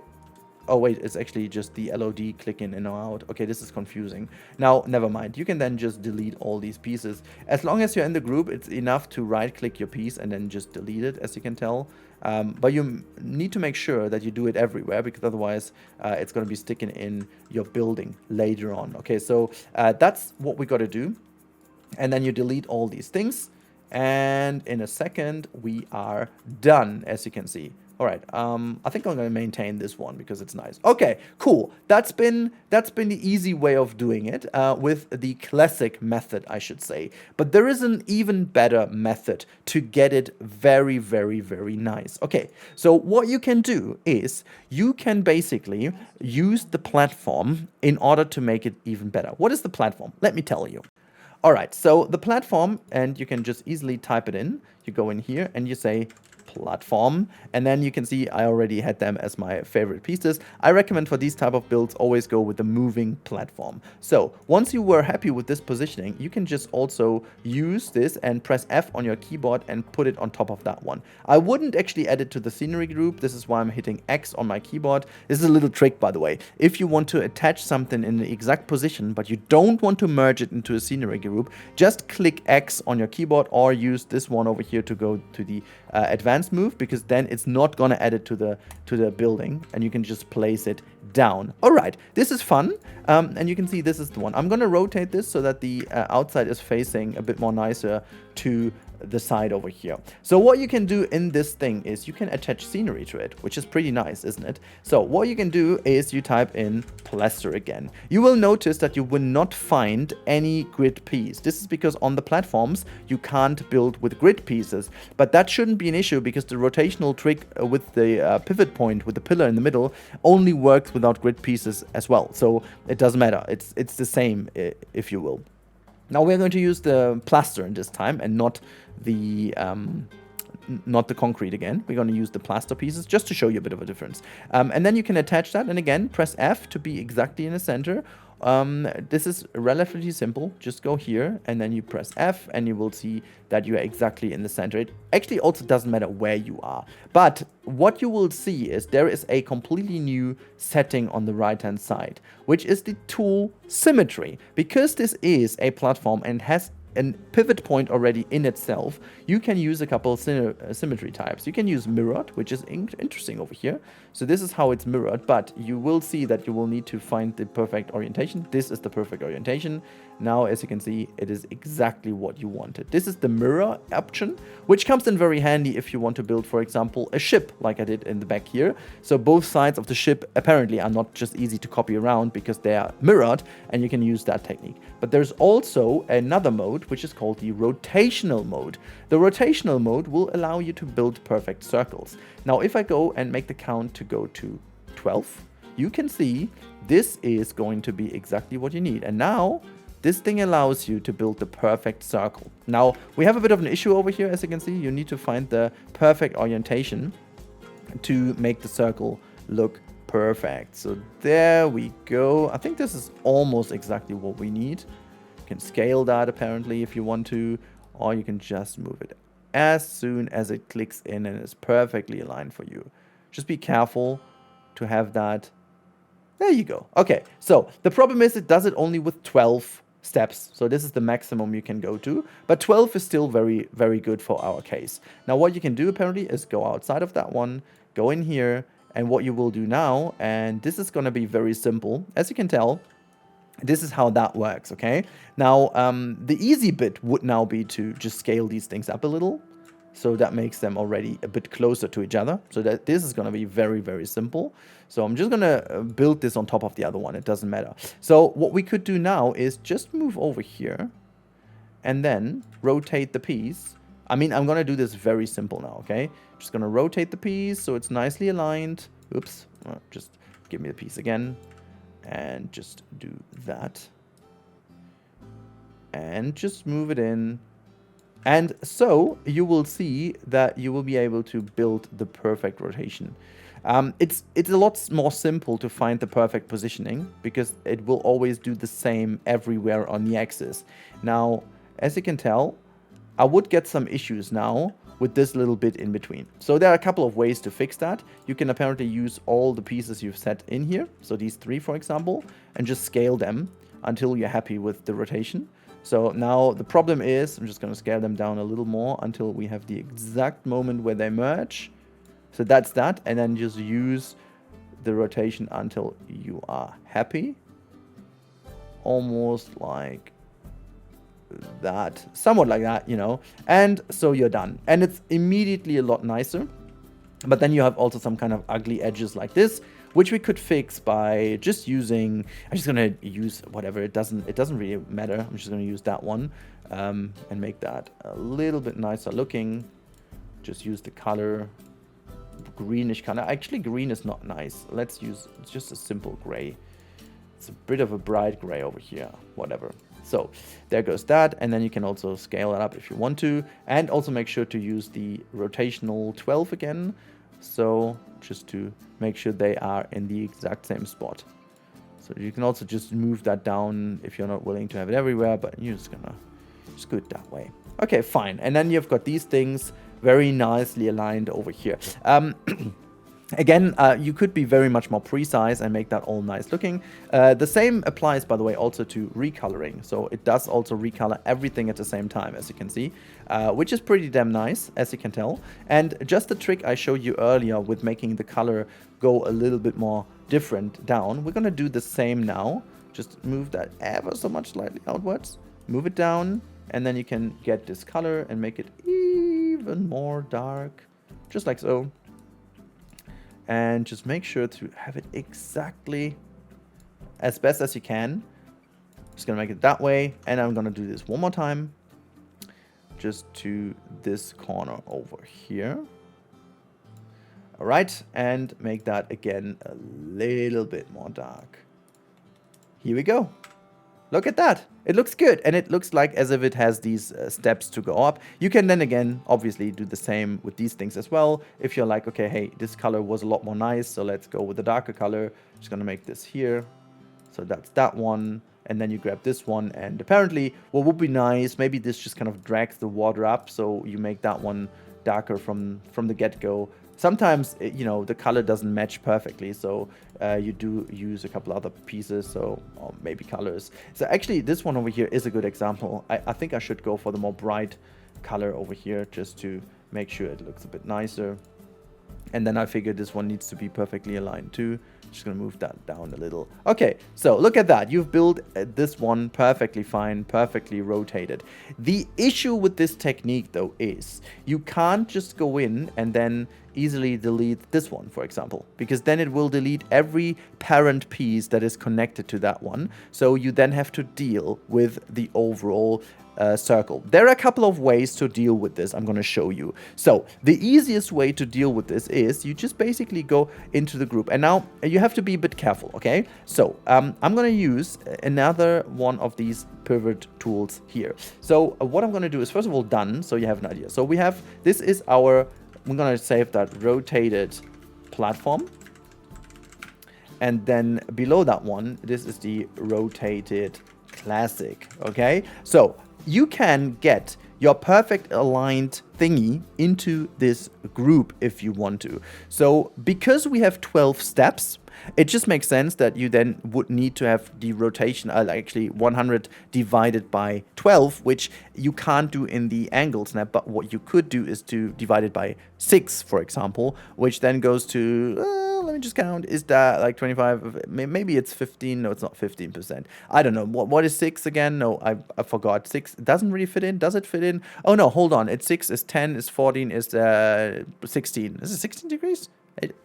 Oh wait, it's actually just the LOD click in and out. Okay, this is confusing. Now, never mind. You can then just delete all these pieces. As long as you're in the group, it's enough to right-click your piece and then just delete it, as you can tell. But you need to make sure that you do it everywhere, because otherwise it's going to be sticking in your building later on. Okay, so that's what we got to do. And then you delete all these things. And in a second, we are done, as you can see. All right, I think I'm going to maintain this one because it's nice. Okay, cool. That's been the easy way of doing it with the classic method, I should say. But there is an even better method to get it very, very, very nice. Okay, so what you can do is you can basically use the platform in order to make it even better. What is the platform? Let me tell you. All right, so the platform, and you can just easily type it in. You go in here and you say platform, and then you can see I already had them as my favorite pieces. I recommend for these type of builds always go with the moving platform. So once you were happy with this positioning, you can just also use this and press F on your keyboard and put it on top of that one. I wouldn't actually add it to the scenery group. This is why I'm hitting X on my keyboard. This is a little trick, by the way. If you want to attach something in the exact position, but you don't want to merge it into a scenery group, just click X on your keyboard or use this one over here to go to the advanced move, because then it's not gonna add it to the building and you can just place it down. All right, this is fun, and you can see this is the one. I'm gonna rotate this so that the outside is facing a bit more nicer to the side over here. So what you can do in this thing is you can attach scenery to it, which is pretty nice, isn't it? So what you can do is you type in plaster again. You will notice that you will not find any grid piece. This is because on the platforms you can't build with grid pieces, but that shouldn't be an issue because the rotational trick with the pivot point with the pillar in the middle only works without grid pieces as well. So it doesn't matter. It's the same, if you will. Now we're going to use the plaster in this time and not the not the concrete again. We're going to use the plaster pieces just to show you a bit of a difference. And then you can attach that, and again, press F to be exactly in the center. This is relatively simple. Just go here, and then you press F, and you will see that you are exactly in the center. It actually also doesn't matter where you are. But what you will see is there is a completely new setting on the right-hand side, which is the tool symmetry. Because this is a platform and has a pivot point already in itself, you can use a couple of symmetry types. You can use mirrored, which is interesting over here. So this is how it's mirrored, but you will see that you will need to find the perfect orientation. This is the perfect orientation. Now, as you can see, it is exactly what you wanted. This is the mirror option, which comes in very handy if you want to build, for example, a ship, like I did in the back here. So both sides of the ship apparently are not just easy to copy around because they are mirrored, and you can use that technique. But there's also another mode, which is called the rotational mode. The rotational mode will allow you to build perfect circles. Now, if I go and make the count to go to 12, you can see this is going to be exactly what you need. And now this thing allows you to build the perfect circle. Now, we have a bit of an issue over here. As you can see, you need to find the perfect orientation to make the circle look perfect. So there we go. I think this is almost exactly what we need. You can scale that apparently if you want to, or you can just move it as soon as it clicks in and is perfectly aligned for you. Just be careful to have that. There you go. Okay, so the problem is it does it only with 12 steps. So this is the maximum you can go to, but 12 is still very, very good for our case. Now what you can do apparently is go outside of that one, go in here, and what you will do now, and this is going to be very simple. As you can tell, this is how that works, okay? Now, the easy bit would now be to just scale these things up a little. So that makes them already a bit closer to each other. So that this is going to be very, very simple. So I'm just going to build this on top of the other one. It doesn't matter. So what we could do now is just move over here and then rotate the piece. I mean, I'm going to do this very simple now, okay? Just going to rotate the piece so it's nicely aligned. Oops. Just give me the piece again. And just do that. And just move it in. And so you will see that you will be able to build the perfect rotation. It's a lot more simple to find the perfect positioning because it will always do the same everywhere on the axis. Now, as you can tell, I would get some issues now with this little bit in between. So there are a couple of ways to fix that. You can apparently use all the pieces you've set in here, so these three for example, and just scale them until you're happy with the rotation. So now the problem is, I'm just going to scale them down a little more until we have the exact moment where they merge. So that's that, and then just use the rotation until you are happy. Almost like that, somewhat like that, you know, and so you're done, and it's immediately a lot nicer. But then you have also some kind of ugly edges like this, which we could fix by just using, I'm just gonna use whatever, it doesn't really matter. I'm just gonna use that one and make that a little bit nicer looking. Just use the color, greenish color. Actually, green is not nice. Let's use just a simple gray. It's a bit of a bright gray over here, whatever. So there goes that, and then you can also scale it up if you want to, and also make sure to use the rotational 12 again, so just to make sure they are in the exact same spot. So you can also just move that down if you're not willing to have it everywhere, but you're just gonna just go it that way. Okay, fine. And then you've got these things very nicely aligned over here. Again, you could be very much more precise and make that all nice looking. The same applies, by the way, also to recoloring. So it does also recolor everything at the same time, as you can see, which is pretty damn nice, as you can tell. And just the trick I showed you earlier with making the color go a little bit more different down, we're going to do the same now. Just move that ever so much slightly outwards, move it down, and then you can get this color and make it even more dark, just like so. And just make sure to have it exactly as best as you can. Just gonna make it that way, and I'm gonna do this one more time, just to this corner over here. All right, and make that again a little bit more dark. Here we go. Look at that. It looks good, and it looks like as if it has these steps to go up. You can then again, obviously, do the same with these things as well. If you're like, okay, hey, this color was a lot more nice, so let's go with the darker color. Just gonna make this here. So that's that one. And then you grab this one, and apparently what would be nice, maybe this just kind of drags the water up, so you make that one darker from the get-go. Sometimes, you know, the color doesn't match perfectly, so you do use a couple other pieces, so or maybe colors. So actually, this one over here is a good example. I think I should go for the more bright color over here, just to make sure it looks a bit nicer. And then I figured this one needs to be perfectly aligned too. Just gonna move that down a little. Okay, so look at that. You've built this one perfectly fine, perfectly rotated. The issue with this technique though is you can't just go in and then easily delete this one, for example, because then it will delete every parent piece that is connected to that one. So you then have to deal with the overall circle. There are a couple of ways to deal with this. I'm going to show you. So the easiest way to deal with this is you just basically go into the group, and now you have to be a bit careful. Okay, so I'm going to use another one of these pivot tools here. So what I'm going to do is, first of all, done, so you have an idea. So we have, this is our, we're going to save that rotated platform. And then below that one, this is the rotated classic. Okay, so you can get your perfect aligned thingy into this group if you want to. So because we have 12 steps, it just makes sense that you then would need to have the rotation, actually 100 divided by 12, which you can't do in the angle snap, but what you could do is to divide it by 6, for example, which then goes to, let me just count, is that like 25, maybe it's 15, no, it's not 15%. I don't know, what is 6 again? No, I forgot. 6 doesn't really fit in, does it fit in? Oh no, hold on, it's 6, is 10, is 14, is 16. Is it 16 degrees?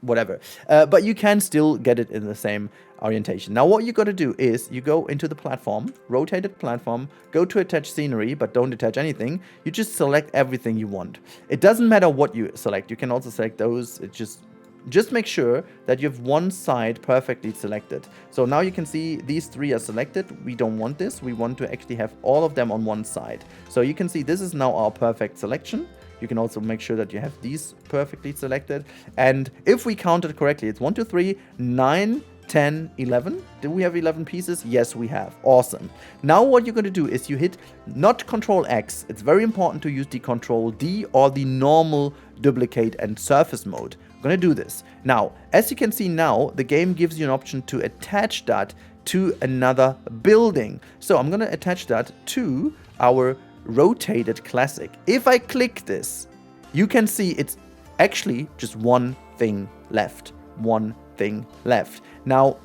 Whatever, but you can still get it in the same orientation. Now what you got to do is you go into the platform, rotated platform, go to attach scenery, but don't attach anything. You just select everything you want. It doesn't matter what you select. You can also select those. It just make sure that you have one side perfectly selected. So now you can see these 3 are selected. We don't want this. We want to actually have all of them on one side. So you can see this is now our perfect selection. You can also make sure that you have these perfectly selected. And if we counted correctly, it's 1, 2, 3, 9, 10, 11. Do we have 11 pieces? Yes, we have. Awesome. Now what you're going to do is you hit not Control X. It's very important to use the Control D or the normal duplicate and surface mode. I'm going to do this. Now, as you can see now, the game gives you an option to attach that to another building. So I'm going to attach that to our rotated classic. If I click this, you can see it's actually just one thing left. One thing left. Now,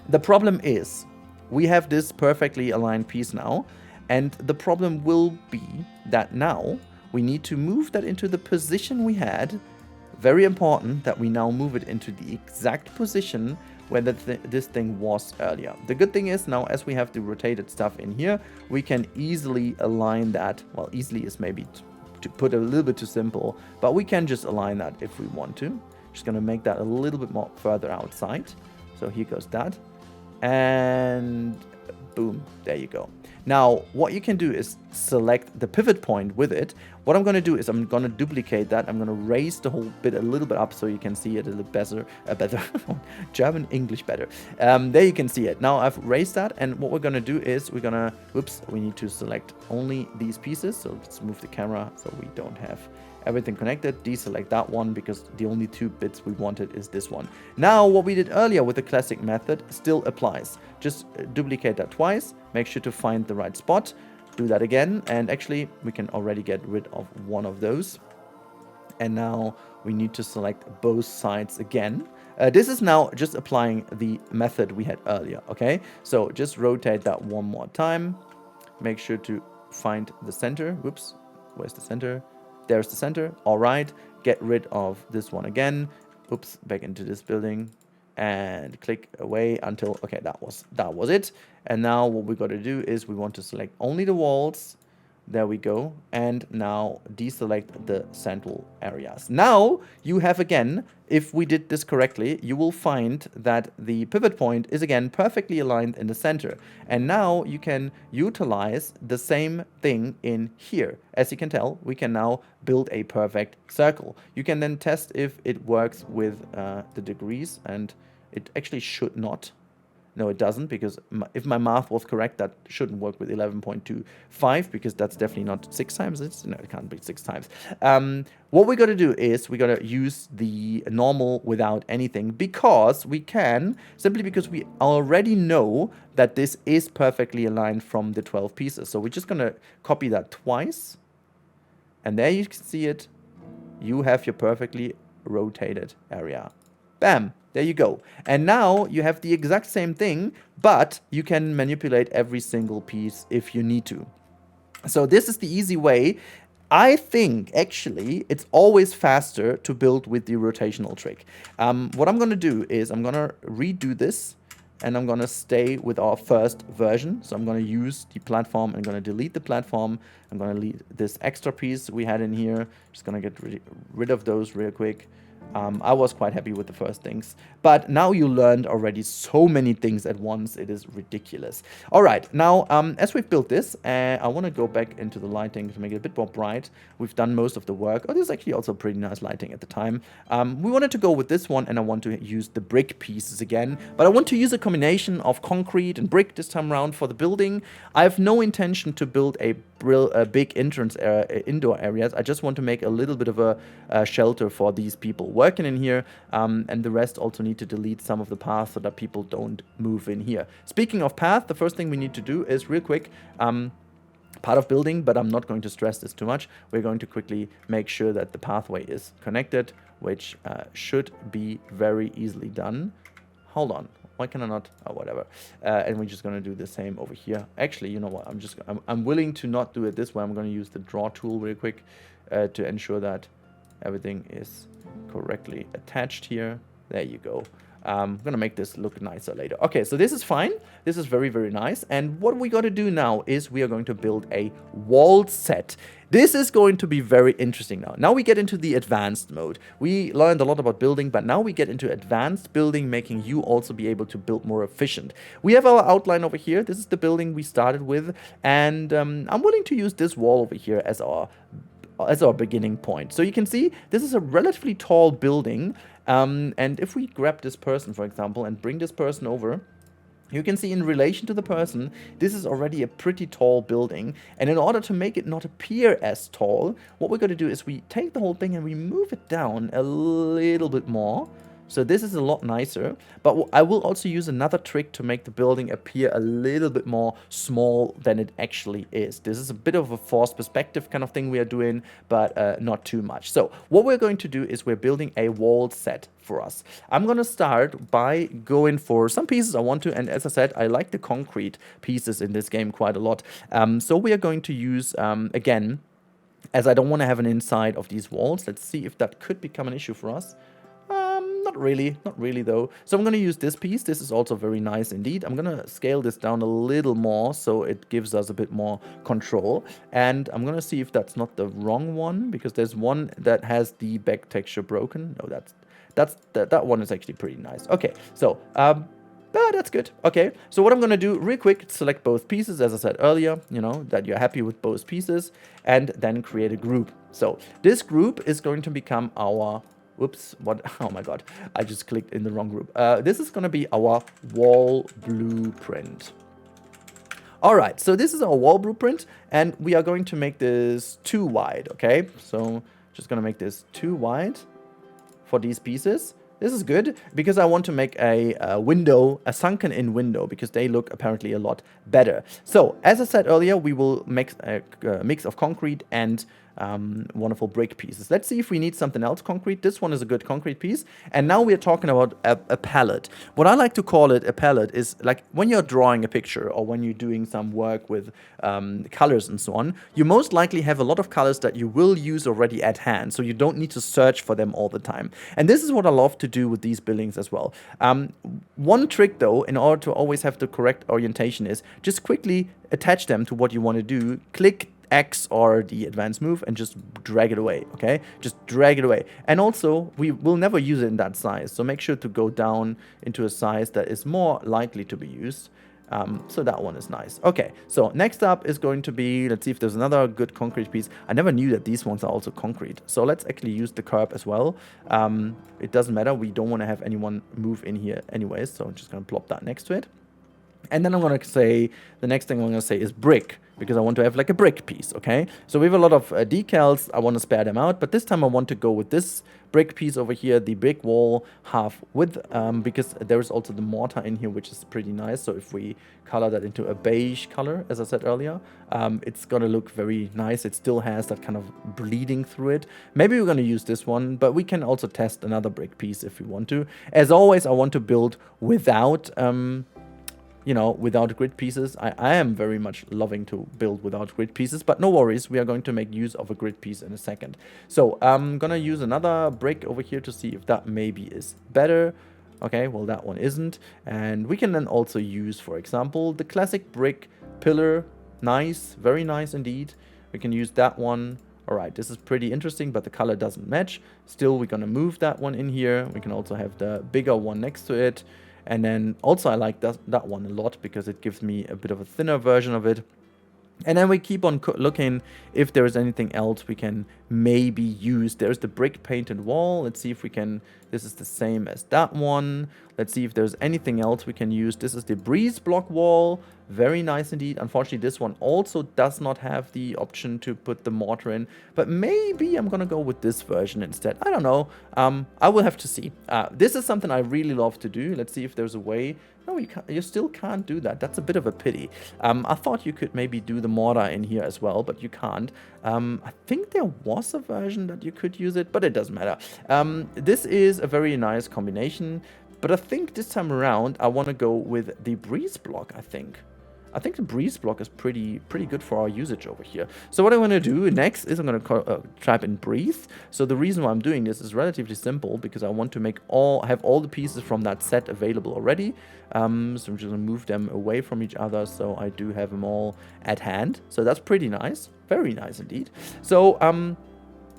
the problem is we have this perfectly aligned piece now, and the problem will be that now we need to move that into the position we had. Very important that we now move it into the exact position where this thing was earlier. The good thing is now, as we have the rotated stuff in here, we can easily align that. Well, easily is maybe to put a little bit too simple, but we can just align that if we want to. Just gonna make that a little bit more further outside. So here goes that. And boom, there you go. Now, what you can do is select the pivot point with it. What I'm going to do is I'm going to duplicate that. I'm going to raise the whole bit a little bit up so you can see it a little better. German, English better. There you can see it. Now I've raised that, and what we're going to do is we're going to, whoops, we need to select only these pieces. So let's move the camera so we don't have everything connected. Deselect that one because the only 2 bits we wanted is this one. Now what we did earlier with the classic method still applies. Just duplicate that twice, make sure to find the right spot, do that again, and actually we can already get rid of one of those. And now we need to select both sides again. This is now just applying the method we had earlier, okay? So just rotate that one more time, make sure to find the center. Whoops, where's the center? There's the center. All right, get rid of this one again. Oops, back into this building and click away until, okay, that was it. And now what we got to do is we want to select only the walls. There we go. And now deselect the central areas. Now you have again, if we did this correctly, you will find that the pivot point is again perfectly aligned in the center. And now you can utilize the same thing in here. As you can tell, we can now build a perfect circle. You can then test if it works with the degrees, and it actually should not. No, it doesn't, because if my math was correct, that shouldn't work with 11.25, because that's definitely not 6 times. No, it can't be 6 times. What we got to do is we got to use the normal without anything, because we can, simply because we already know that this is perfectly aligned from the 12 pieces. So we're just going to copy that twice, and there you can see it. You have your perfectly rotated area. Bam! There you go. And now you have the exact same thing, but you can manipulate every single piece if you need to. So this is the easy way. I think, actually, it's always faster to build with the rotational trick. What I'm going to do is I'm going to redo this, and I'm going to stay with our first version. So I'm going to use the platform. I'm going to delete the platform. I'm going to delete this extra piece we had in here. Just going to get rid of those real quick. I was quite happy with the first things, but now you learned already so many things at once. It is ridiculous. All right, now as we've built this, I want to go back into the lighting to make it a bit more bright. We've done most of the work. Oh, this is actually also pretty nice lighting at the time. We wanted to go with this one, and I want to use the brick pieces again, but I want to use a combination of concrete and brick this time around for the building. I have no intention to build a big entrance indoor areas. I just want to make a little bit of a shelter for these people working in here, and the rest also need to delete some of the paths so that people don't move in here. Speaking of path, the first thing we need to do is real quick, part of building, but I'm not going to stress this too much. We're going to quickly make sure that the pathway is connected, which should be very easily done. Hold on. Why can I not? Oh, whatever. And we're just going to do the same over here. Actually, you know what? I'm willing to not do it this way. I'm going to use the draw tool real quick to ensure that everything is correctly attached here. There you go. I'm going to make this look nicer later. Okay, so this is fine. This is very, very nice. And what we got to do now is we are going to build a wall set. This is going to be very interesting now. Now we get into the advanced mode. We learned a lot about building, but now we get into advanced building, making you also be able to build more efficient. We have our outline over here. This is the building we started with. And I'm willing to use this wall over here as our beginning point. So you can see this is a relatively tall building. And if we grab this person, for example, and bring this person over, you can see in relation to the person, this is already a pretty tall building. And in order to make it not appear as tall, what we're going to do is we take the whole thing and we move it down a little bit more. So this is a lot nicer, but I will also use another trick to make the building appear a little bit more small than it actually is. This is a bit of a forced perspective kind of thing we are doing, but not too much. So what we're going to do is we're building a wall set for us. I'm going to start by going for some pieces I want to, and as I said, I like the concrete pieces in this game quite a lot. So we are going to use, again, as I don't want to have an inside of these walls. Let's see if that could become an issue for us. Not really though. So I'm going to use this piece. This is also very nice indeed. I'm going to scale this down a little more so it gives us a bit more control. And I'm going to see if that's not the wrong one, because there's one that has the back texture broken. No, that one is actually pretty nice. Okay, so that's good. Okay, so what I'm going to do real quick, select both pieces, as I said earlier, you know, that you're happy with both pieces, and then create a group. So this group is going to become our... Whoops, what? Oh my god, I just clicked in the wrong group. This is going to be our wall blueprint. All right, so this is our wall blueprint, and we are going to make this too wide, okay? So just going to make this too wide for these pieces. This is good because I want to make a window, a sunken in window, because they look apparently a lot better. So as I said earlier, we will make a mix of concrete and wonderful brick pieces. Let's see if we need something else concrete. This one is a good concrete piece. And now we're talking about a palette. What I like to call it a palette is like when you're drawing a picture or when you're doing some work with colors and so on, you most likely have a lot of colors that you will use already at hand. So you don't need to search for them all the time. And this is what I love to do with these buildings as well. One trick though, in order to always have the correct orientation, is just quickly attach them to what you want to do. Click X or the advanced move and just drag it away, okay? Just drag it away. And also, we will never use it in that size, so make sure to go down into a size that is more likely to be used. So that one is nice. Okay, so next up is going to be, let's see if there's another good concrete piece. I never knew that these ones are also concrete. So let's actually use the curb as well. It doesn't matter. We don't want to have anyone move in here anyways, so I'm just going to plop that next to it. And then I'm going to say, the next thing I'm going to say is brick, because I want to have like a brick piece, okay? So we have a lot of decals. I want to spare them out, but this time I want to go with this brick piece over here, the brick wall half width, because there is also the mortar in here, which is pretty nice. So if we color that into a beige color, as I said earlier, it's going to look very nice. It still has that kind of bleeding through it. Maybe we're going to use this one, but we can also test another brick piece if we want to. As always, I want to build without... you know, without grid pieces. I am very much loving to build without grid pieces, but no worries, we are going to make use of a grid piece in a second. So I'm gonna use another brick over here to see if that maybe is better. Okay, well that one isn't. And we can then also use, for example, the classic brick pillar. Nice, very nice indeed. We can use that one. All right, this is pretty interesting, but the color doesn't match. Still, we're gonna move that one in here. We can also have the bigger one next to it. And then also I like that one a lot because it gives me a bit of a thinner version of it. And then we keep on looking if there is anything else we can maybe use. There's the brick painted wall. Let's see if we can, this is the same as that one. Let's see if there's anything else we can use. This is the breeze block wall. Very nice indeed. Unfortunately, this one also does not have the option to put the mortar in. But maybe I'm going to go with this version instead. I don't know. I will have to see. This is something I really love to do. Let's see if there's a way. No, you still can't do that. That's a bit of a pity. I thought you could maybe do the mortar in here as well, but you can't. I think there was a version that you could use it, but it doesn't matter. This is a very nice combination, but I think this time around I want to go with the breeze block, I think. I think the breeze block is pretty good for our usage over here. So what I'm going to do next is I'm going to type in breathe. So the reason why I'm doing this is relatively simple because I want to have all the pieces from that set available already. So I'm just going to move them away from each other so I do have them all at hand. So that's pretty nice. Very nice indeed. So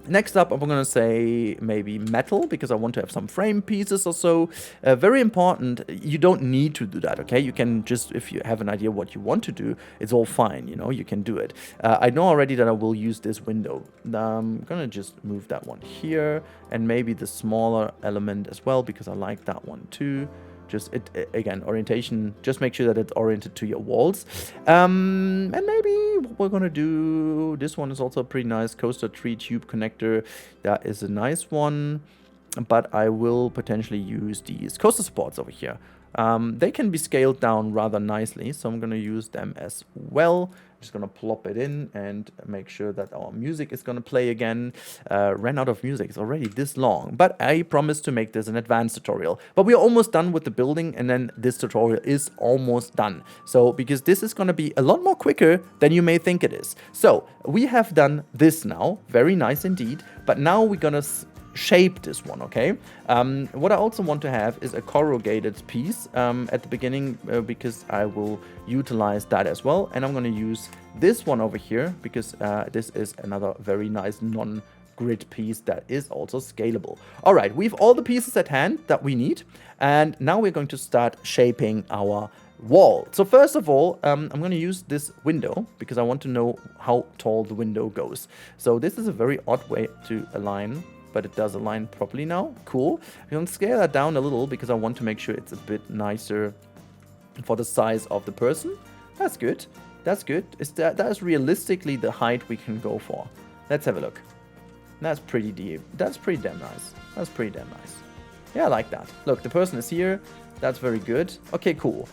next up, I'm going to say maybe metal, because I want to have some frame pieces or so. Very important, you don't need to do that, okay? You can just, if you have an idea what you want to do, it's all fine, you know, you can do it. I know already that I will use this window. I'm going to just move that one here, and maybe the smaller element as well, because I like that one too. Just, again, orientation, just make sure that it's oriented to your walls. And maybe what we're going to do, this one is also a pretty nice coaster tree tube connector. That is a nice one, but I will potentially use these coaster supports over here. They can be scaled down rather nicely, so I'm going to use them as well. Just going to plop it in and make sure that our music is going to play again. Ran out of music. It's already this long, but I promised to make this an advanced tutorial. But we're almost done with the building, and then this tutorial is almost done. So because this is going to be a lot more quicker than you may think it is. So we have done this now. Very nice indeed. But now we're going to shape this one, okay? What I also want to have is a corrugated piece at the beginning because I will utilize that as well. And I'm going to use this one over here because this is another very nice non-grid piece that is also scalable. All right, we have all the pieces at hand that we need. And now we're going to start shaping our wall. So first of all, I'm going to use this window because I want to know how tall the window goes. So this is a very odd way to align, but it does align properly now. Cool. I'm going to scale that down a little because I want to make sure it's a bit nicer for the size of the person. That's good. That's good. That is realistically the height we can go for. Let's have a look. That's pretty deep. That's pretty damn nice. That's pretty damn nice. Yeah, I like that. Look, the person is here. That's very good. Okay, cool.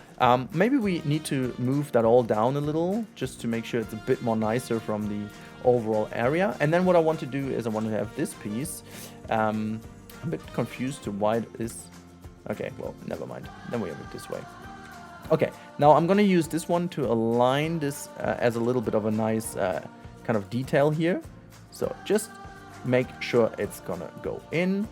Maybe we need to move that all down a little just to make sure it's a bit more nicer from the overall area. And then what I want to do is I want to have this piece. I'm a bit confused to why it is. Okay, well, never mind. Then we have it this way. Okay, now I'm going to use this one to align this as a little bit of a nice kind of detail here. So just make sure it's going to go in,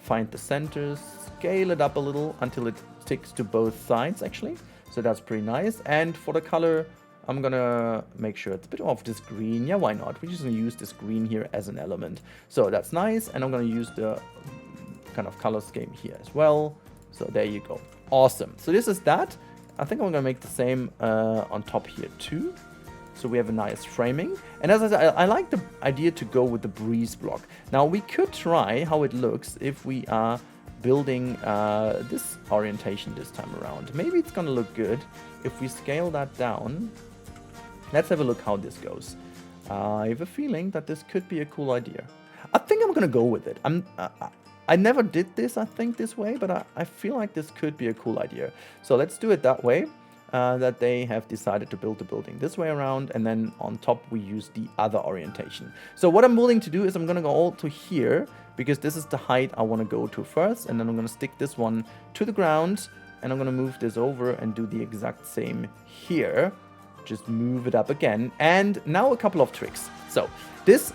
find the centers, scale it up a little until it sticks to both sides actually. So that's pretty nice. And for the color, I'm gonna make sure it's a bit of this green. Yeah, why not? We're just gonna use this green here as an element. So that's nice, and I'm gonna use the kind of color scheme here as well. So there you go. Awesome. So this is that. I think I'm gonna make the same on top here too. So we have a nice framing. And as I said, I like the idea to go with the breeze block. Now we could try how it looks if we are building this orientation this time around. Maybe it's gonna look good if we scale that down. Let's have a look how this goes. I have a feeling that this could be a cool idea. I think I'm gonna go with it. I never did this, I think, this way, but I feel like this could be a cool idea. So let's do it that way, that they have decided to build the building this way around, and then on top we use the other orientation. So what I'm willing to do is I'm gonna go all to here, because this is the height I wanna go to first, and then I'm gonna stick this one to the ground, and I'm gonna move this over and do the exact same here. Just move it up again, and now a couple of tricks. So this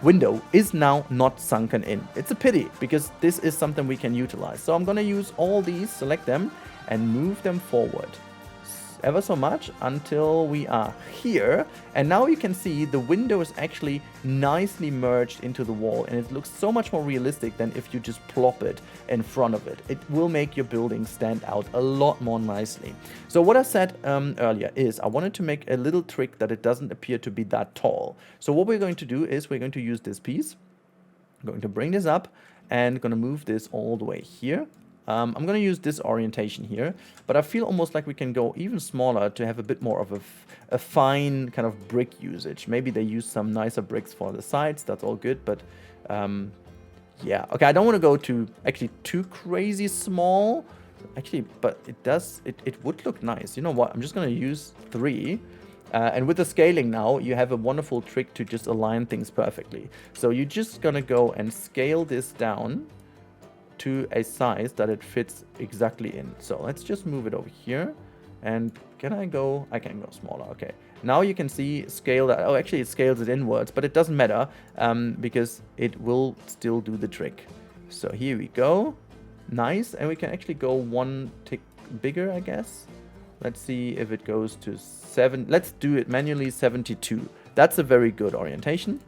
window is now not sunken in. It's a pity, because this is something we can utilize. So I'm gonna use all these, select them, and move them forward ever so much until we are here. And now you can see the window is actually nicely merged into the wall, and it looks so much more realistic than if you just plop it in front of it. It will make your building stand out a lot more nicely. So what I said earlier is I wanted to make a little trick that it doesn't appear to be that tall. So what we're going to do is we're going to use this piece. I'm going to bring this up and going to move this all the way here. I'm going to use this orientation here, but I feel almost like we can go even smaller to have a bit more of a fine kind of brick usage. Maybe they use some nicer bricks for the sides. That's all good, but yeah. Okay, I don't want to go to actually too crazy small, actually, but it would look nice. You know what? I'm just going to use 3. And with the scaling now, you have a wonderful trick to just align things perfectly. So you're just going to go and scale this down to a size that it fits exactly in. So let's just move it over here. And can I go? I can go smaller. Okay. Now you can see scale that. Oh, actually it scales it inwards, but it doesn't matter because it will still do the trick. So here we go. Nice. And we can actually go one tick bigger, I guess. Let's see if it goes to 7. Let's do it manually, 72. That's a very good orientation.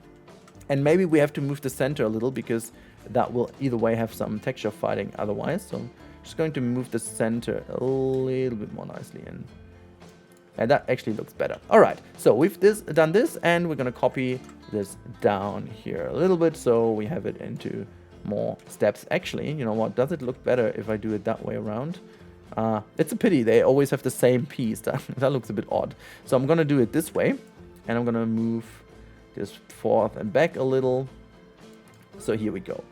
And maybe we have to move the center a little, because that will either way have some texture fighting otherwise. So I'm just going to move the center a little bit more nicely in. And that actually looks better. All right, so we've done this, and we're going to copy this down here a little bit so we have it into more steps. Actually, you know what? Does it look better if I do it that way around? It's a pity they always have the same piece. That looks a bit odd. So I'm going to do it this way, and I'm going to move this forth and back a little. So here we go.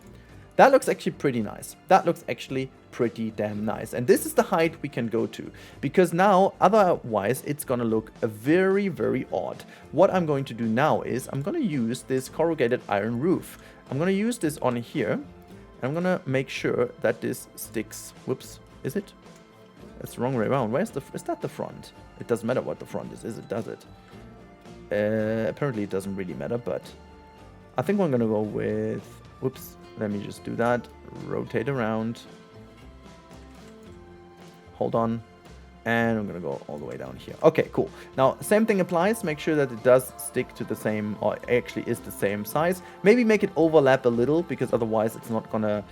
That looks actually pretty nice. That looks actually pretty damn nice. And this is the height we can go to, because now otherwise it's gonna look very, very odd. What I'm going to do now is I'm gonna use this corrugated iron roof. I'm gonna use this on here, and I'm gonna make sure that this sticks. Whoops, is it? That's the wrong way around. Is that the front? It doesn't matter what the front is it? Does it? Apparently it doesn't really matter, but I think I'm gonna go with, whoops, let me just do that, rotate around, hold on, and I'm gonna go all the way down here. Okay, cool. Now, same thing applies. Make sure that it does stick to the same, or actually is the same size. Maybe make it overlap a little, because otherwise it's not gonna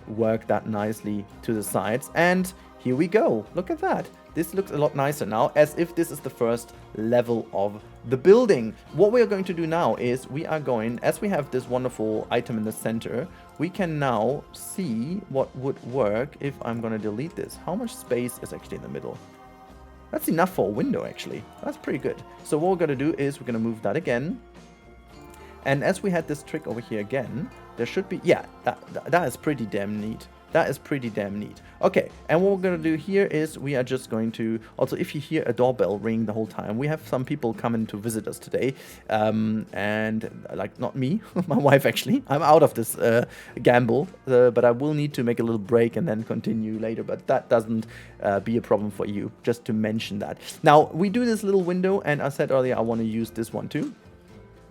work that nicely to the sides. And here we go. Look at that. This looks a lot nicer now, as if this is the first level of the building. What we are going to do now is we are going, as we have this wonderful item in the center, we can now see what would work if I'm going to delete this. How much space is actually in the middle? That's enough for a window, actually. That's pretty good. So what we're going to do is we're going to move that again. And as we had this trick over here again, there should be, yeah, that is pretty damn neat. That is pretty damn neat. Okay, and what we're going to do here is we are just going to, also if you hear a doorbell ring the whole time, we have some people coming to visit us today, and like not me, my wife actually. I'm out of this gamble, but I will need to make a little break and then continue later, but that doesn't be a problem for you, just to mention that. Now, we do this little window, and I said earlier I want to use this one too.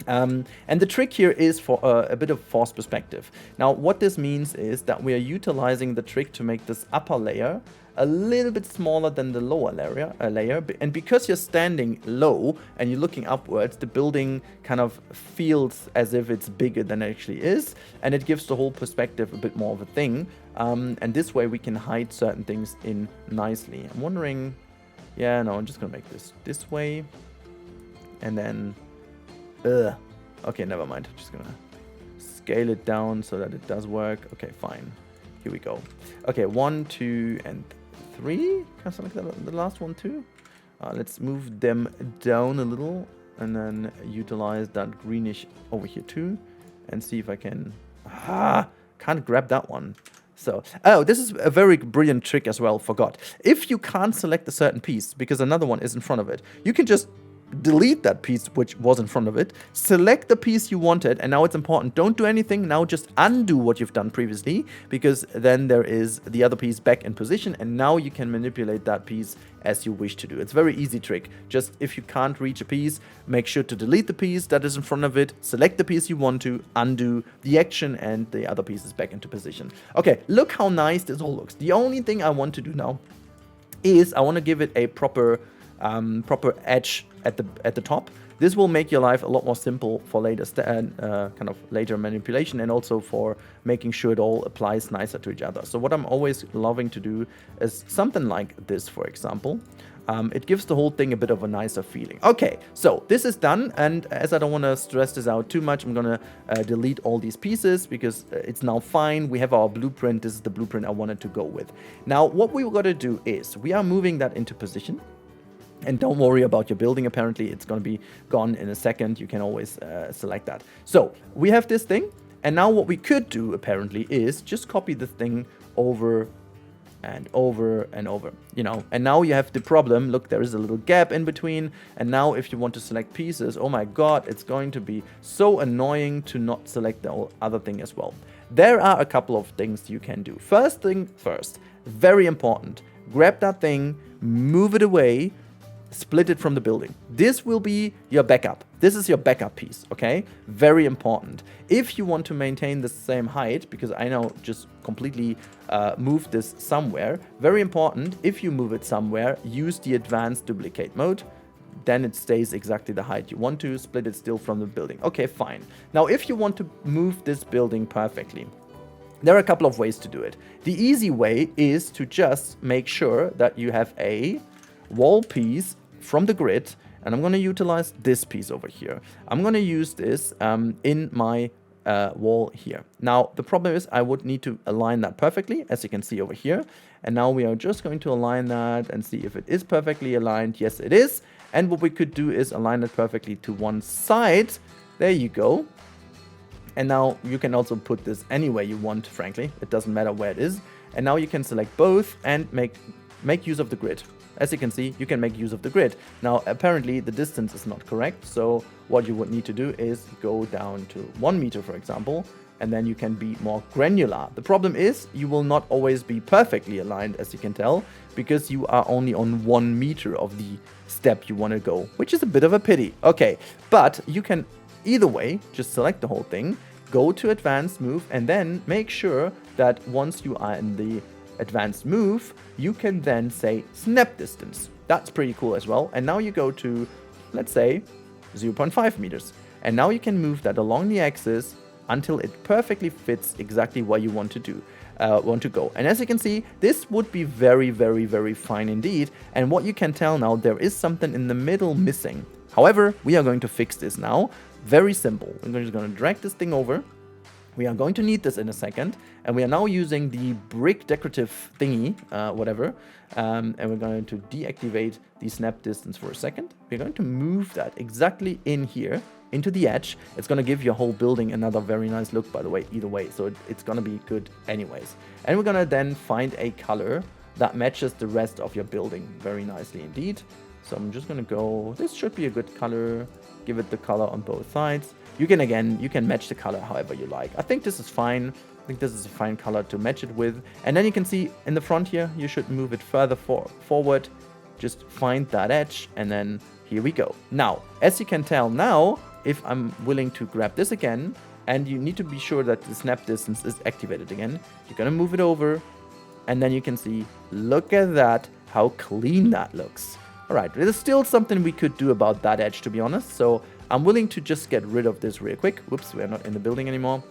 And the trick here is for a bit of force perspective. Now, what this means is that we are utilizing the trick to make this upper layer a little bit smaller than the lower layer. And because you're standing low and you're looking upwards, the building kind of feels as if it's bigger than it actually is. And it gives the whole perspective a bit more of a thing. And this way we can hide certain things in nicely. I'm wondering... Yeah, no, I'm just going to make this way. And then... Okay, never mind. Just gonna scale it down so that it does work. Okay, fine. Here we go. Okay, 1, 2, and 3. Can I select the last one too? Let's move them down a little and then utilize that greenish over here too, and see if I can. Can't grab that one. So, oh, this is a very brilliant trick as well. Forgot. If you can't select a certain piece because another one is in front of it, you can just delete that piece which was in front of it, select the piece you wanted, and now it's important, don't do anything, now just undo what you've done previously, because then there is the other piece back in position, and now you can manipulate that piece as you wish to do. It's a very easy trick. Just if you can't reach a piece, make sure to delete the piece that is in front of it, select the piece you want to, undo the action, and the other piece is back into position. Okay, look how nice this all looks. The only thing I want to do now is I want to give it a proper edge at the top. This will make your life a lot more simple for later kind of later manipulation, and also for making sure it all applies nicer to each other. So what I'm always loving to do is something like this, for example. It gives the whole thing a bit of a nicer feeling. Okay, so this is done, and as I don't want to stress this out too much, I'm gonna delete all these pieces because it's now fine. We have our blueprint. This is the blueprint I wanted to go with. Now, what we've got to do is we are moving that into position. And don't worry about your building, apparently it's going to be gone in a second. You can always select that. So we have this thing, and now what we could do apparently is just copy this thing over and over and over, you know. And now you have the problem, look, there is a little gap in between, and now if you want to select pieces, oh my god, it's going to be so annoying to not select the other thing as well. There are a couple of things you can do. First thing first, very important, grab that thing, move it away, split it from the building. This will be your backup. This is your backup piece, okay? Very important. If you want to maintain the same height, because I now just completely moved this somewhere, very important, if you move it somewhere, use the advanced duplicate mode. Then it stays exactly the height you want to, split it still from the building. Okay, fine. Now, if you want to move this building perfectly, there are a couple of ways to do it. The easy way is to just make sure that you have a wall piece from the grid, and I'm going to utilize this piece over here. I'm going to use this in my wall here. Now, the problem is I would need to align that perfectly, as you can see over here. And now we are just going to align that and see if it is perfectly aligned. Yes, it is. And what we could do is align it perfectly to one side. There you go. And now you can also put this anywhere you want, frankly. It doesn't matter where it is. And now you can select both and make use of the grid. As you can see, you can make use of the grid. Now, apparently, the distance is not correct. So what you would need to do is go down to 1 meter, for example, and then you can be more granular. The problem is you will not always be perfectly aligned, as you can tell, because you are only on 1 meter of the step you want to go, which is a bit of a pity. Okay, but you can either way just select the whole thing, go to advanced move, and then make sure that once you are in the advanced move, you can then say snap distance. That's pretty cool as well. And now you go to, let's say, 0.5 meters. And now you can move that along the axis until it perfectly fits exactly where you want to go. And as you can see, this would be very, very, very fine indeed. And what you can tell now, there is something in the middle missing. However, we are going to fix this now. Very simple. We're just going to drag this thing over. We are going to need this in a second, and we are now using the brick decorative thingy, whatever, and we're going to deactivate the snap distance for a second. We're going to move that exactly in here, into the edge. It's going to give your whole building another very nice look, by the way, either way, so it's going to be good anyways. And we're going to then find a color that matches the rest of your building very nicely indeed. So I'm just going to go, this should be a good color, give it the color on both sides. You can match the color however you like. I think this is fine. I think this is a fine color to match it with. And then you can see in the front here, you should move it further forward. Just find that edge, and then here we go. Now, as you can tell now, if I'm willing to grab this again, and you need to be sure that the snap distance is activated again, you're gonna move it over, and then you can see, look at that, how clean that looks. All right, there's still something we could do about that edge, to be honest. So I'm willing to just get rid of this real quick. Whoops, we're not in the building anymore.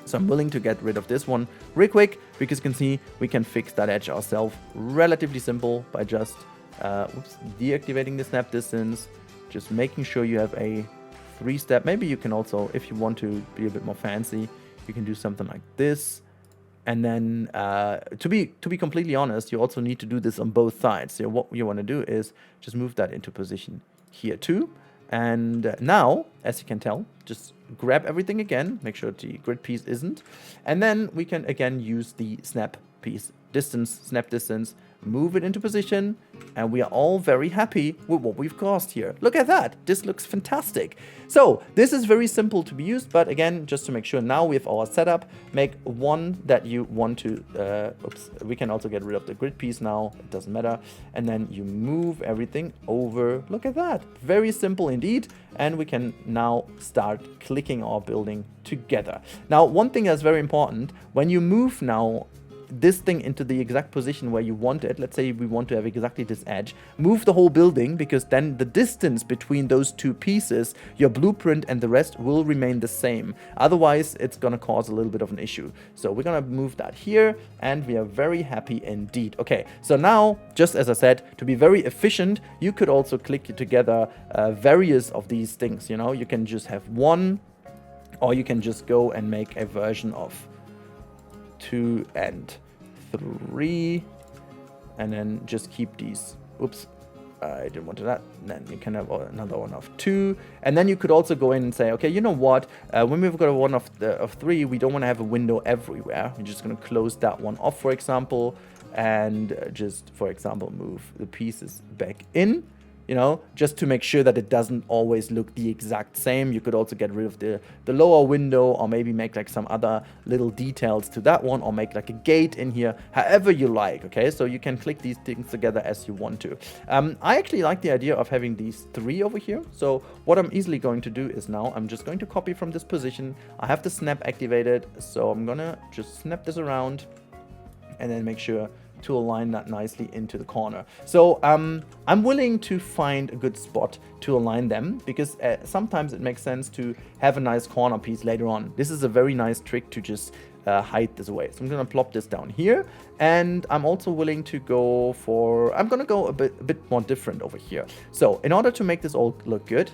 So I'm willing to get rid of this one real quick, because you can see we can fix that edge ourselves relatively simple by just deactivating the snap distance, just making sure you have a 3-step. Maybe you can also, if you want to be a bit more fancy, you can do something like this. And then to be completely honest, you also need to do this on both sides. So what you want to do is just move that into position here too. And now, as you can tell, just grab everything again, make sure the grid piece isn't. And then we can again use the snap distance, move it into position, and we are all very happy with what we've caused here. Look at that. This looks fantastic. So this is very simple to be used, but again, just to make sure now we have our setup, make one that you want to, we can also get rid of the grid piece now, it doesn't matter. And then you move everything over. Look at that. Very simple indeed. And we can now start clicking our building together. Now, one thing that's very important, when you move now this thing into the exact position where you want it, let's say we want to have exactly this edge, move the whole building, because then the distance between those two pieces, your blueprint and the rest, will remain the same. Otherwise, it's going to cause a little bit of an issue. So we're going to move that here, and we are very happy indeed. Okay, so now, just as I said, to be very efficient, you could also click together various of these things. You know, you can just have one, or you can just go and make a version of 2 and 3, and then just keep these. Oops, I didn't want to that. And then you can have another one of 2, and then you could also go in and say, okay, you know what? When we've got a one of 3, we don't want to have a window everywhere. We're just going to close that one off, for example, and just, for example, move the pieces back in. You know, just to make sure that it doesn't always look the exact same. You could also get rid of the lower window, or maybe make like some other little details to that one, or make like a gate in here, however you like, okay? So you can click these things together as you want to. I actually like the idea of having these 3 over here. So what I'm easily going to do is now I'm just going to copy from this position. I have the snap activated, so I'm gonna just snap this around and then make sure to align that nicely into the corner. So I'm willing to find a good spot to align them, because sometimes it makes sense to have a nice corner piece later on. This is a very nice trick to just hide this away. So I'm going to plop this down here, and I'm also willing to go for, I'm going to go a bit more different over here. So in order to make this all look good,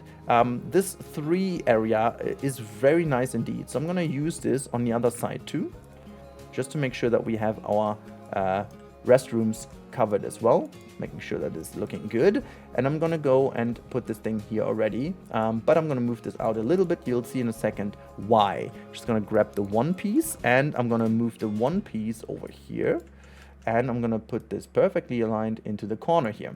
this 3 area is very nice indeed. So I'm going to use this on the other side too, just to make sure that we have our restrooms covered as well, making sure that it's looking good. And I'm gonna go and put this thing here already, but I'm gonna move this out a little bit. You'll see in a second why. Just gonna grab the one piece, and I'm gonna move the one piece over here, and I'm gonna put this perfectly aligned into the corner here.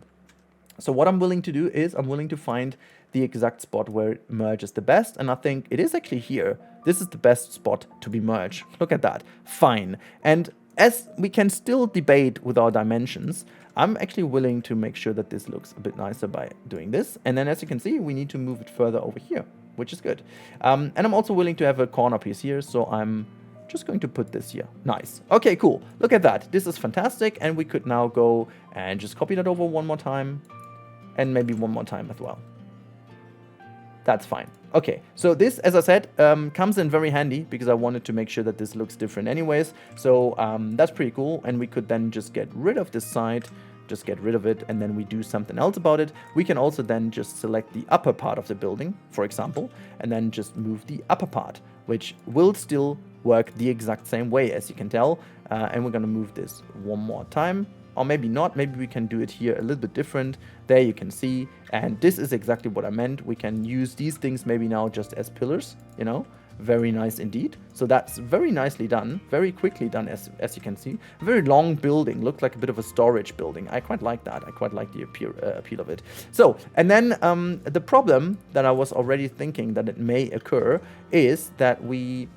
So what I'm willing to do is I'm willing to find the exact spot where it merges the best, and I think it is actually here. This is the best spot to be merged. Look at that. Fine. And as we can still debate with our dimensions, I'm actually willing to make sure that this looks a bit nicer by doing this. And then as you can see, we need to move it further over here, which is good. And I'm also willing to have a corner piece here, so I'm just going to put this here. Nice. Okay, cool. Look at that. This is fantastic. And we could now go and just copy that over one more time, and maybe one more time as well. That's fine. Okay, so this, as I said, comes in very handy, because I wanted to make sure that this looks different anyways. So that's pretty cool. And we could then just get rid of this side, just get rid of it, and then we do something else about it. We can also then just select the upper part of the building, for example, and then just move the upper part, which will still work the exact same way, as you can tell. And we're going to move this one more time. Or maybe not, maybe we can do it here a little bit different. There you can see, and this is exactly what I meant. We can use these things maybe now just as pillars, you know, very nice indeed. So that's very nicely done, very quickly done, as you can see. A very long building, looked like a bit of a storage building. I quite like that, I quite like the appeal of it. So, and then the problem that I was already thinking that it may occur is that we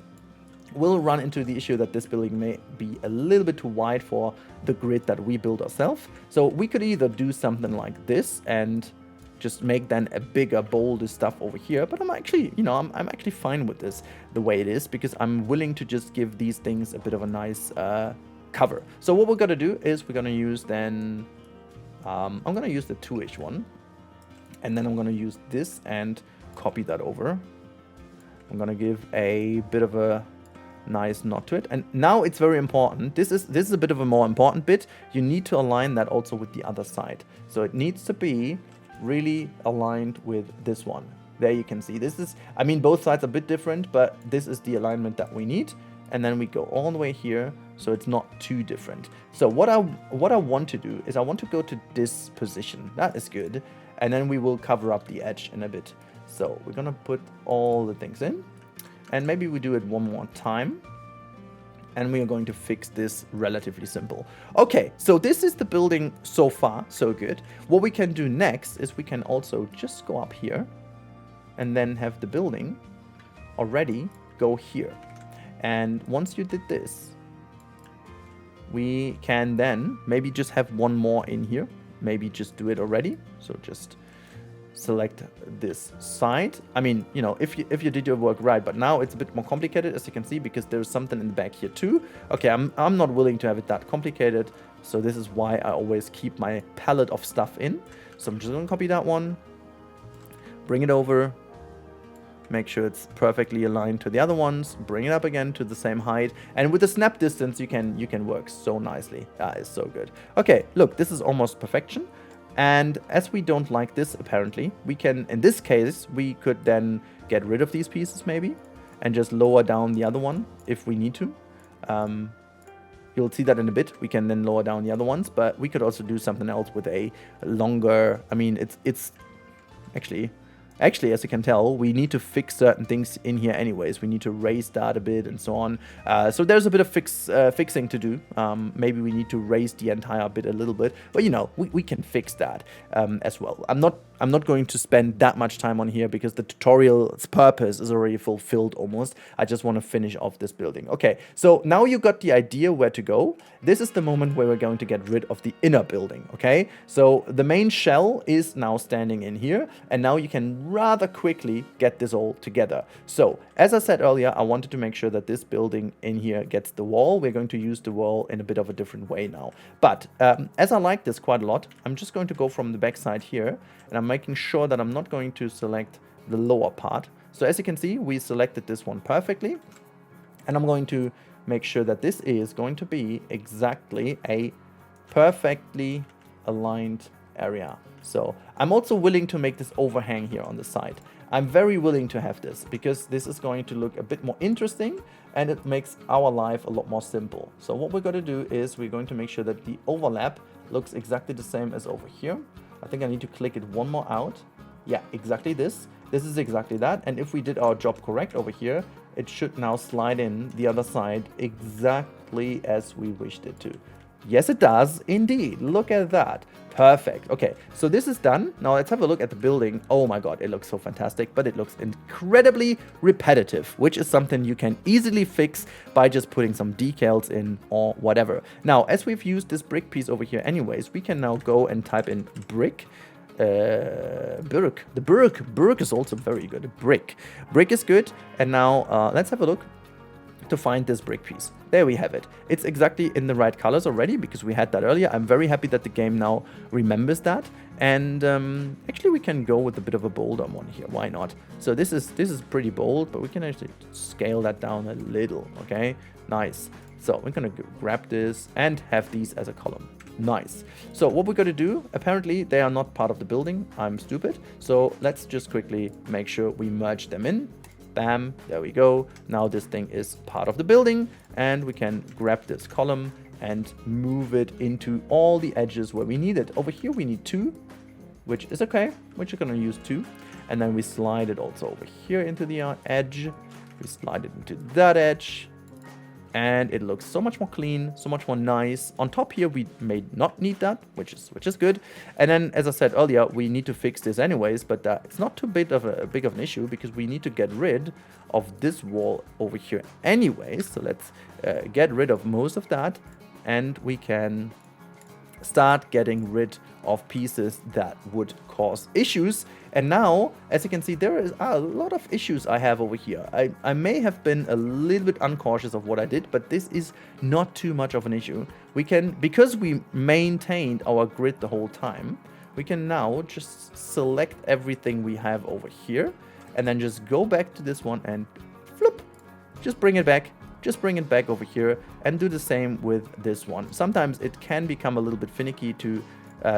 will run into the issue that this building may be a little bit too wide for the grid that we build ourselves. So we could either do something like this and just make then a bigger, bolder stuff over here. But I'm actually, you know, I'm actually fine with this the way it is, because I'm willing to just give these things a bit of a nice cover. So what we're gonna do is we're gonna use then, I'm gonna use the 2-ish one, and then I'm gonna use this and copy that over. I'm gonna give a bit of a nice knot to it, and now it's very important. This is a bit of a more important bit. You need to align that also with the other side, so it needs to be really aligned with this one. There you can see this is, I mean, both sides are a bit different, but this is the alignment that we need. And then we go all the way here, so it's not too different. So what I want to do is I want to go to this position. That is good. And then we will cover up the edge in a bit. So we're gonna put all the things in, and maybe we do it one more time. And we are going to fix this relatively simple. Okay, so this is the building so far, so good. What we can do next is we can also just go up here and then have the building already go here. And once you did this, we can then maybe just have one more in here. Maybe just do it already. So just select this side. I mean, you know, if you did your work right, but now it's a bit more complicated, as you can see, because there's something in the back here too. Okay, I'm not willing to have it that complicated, so this is why I always keep my palette of stuff in. So I'm just gonna copy that one, bring it over, make sure it's perfectly aligned to the other ones, bring it up again to the same height, and with the snap distance you can work so nicely. That is so good. Okay, look, this is almost perfection. And as we don't like this, apparently, we can, in this case, we could then get rid of these pieces maybe and just lower down the other one if we need to. You'll see that in a bit. We can then lower down the other ones, but we could also do something else with a longer, I mean, it's actually, as you can tell, we need to fix certain things in here anyways. We need to raise that a bit and so on. So there's a bit of fixing to do. Maybe we need to raise the entire bit a little bit. But, you know, we can fix that as well. I'm not going to spend that much time on here because the tutorial's purpose is already fulfilled almost. I just want to finish off this building. Okay, so now you got the idea where to go. This is the moment where we're going to get rid of the inner building, okay? So the main shell is now standing in here, and now you can rather quickly get this all together. So, as I said earlier, I wanted to make sure that this building in here gets the wall. We're going to use the wall in a bit of a different way now. But as I like this quite a lot, I'm just going to go from the back side here, and I'm making sure that I'm not going to select the lower part. So as you can see, we selected this one perfectly, and I'm going to make sure that this is going to be exactly a perfectly aligned area. So I'm also willing to make this overhang here on the side. I'm very willing to have this because this is going to look a bit more interesting and it makes our life a lot more simple. So what we're going to do is we're going to make sure that the overlap looks exactly the same as over here. I think I need to click it one more out. Yeah, exactly this. This is exactly that. And if we did our job correct over here, it should now slide in the other side exactly as we wished it to. Yes, it does indeed. Look at that. Perfect. Okay, so this is done. Now let's have a look at the building. Oh my god, it looks so fantastic, but it looks incredibly repetitive, which is something you can easily fix by just putting some decals in or whatever. Now, as we've used this brick piece over here anyways, we can now go and type in brick. Burk is also very good. Brick is good. And now let's have a look to find this brick piece. There we have it. It's exactly in the right colors already because we had that earlier. I'm very happy that the game now remembers that. And actually we can go with a bit of a bolder one here. Why not? So this is pretty bold, but we can actually scale that down a little. Okay, nice. So we're gonna grab this and have these as a column. Nice. So what we're going to do, apparently they are not part of the building. I'm stupid. So let's just quickly make sure we merge them in. Bam, there we go. Now this thing is part of the building and we can grab this column and move it into all the edges where we need it. Over here we need 2, which is okay, which we're going to use 2. And then we slide it also over here into the edge. We slide it into that edge. And it looks so much more clean, so much more nice. On top here, we may not need that, which is good. And then, as I said earlier, we need to fix this anyways, but it's not too big of an issue because we need to get rid of this wall over here anyways. So let's get rid of most of that, and we can start getting rid of pieces that would cause issues. And now, as you can see, there is a lot of issues I have over here. I may have been a little bit uncautious of what I did, but this is not too much of an issue. We can, because we maintained our grid the whole time, we can now just select everything we have over here and then just go back to this one and flip, just bring it back. Just bring it back over here and do the same with this one. Sometimes it can become a little bit finicky to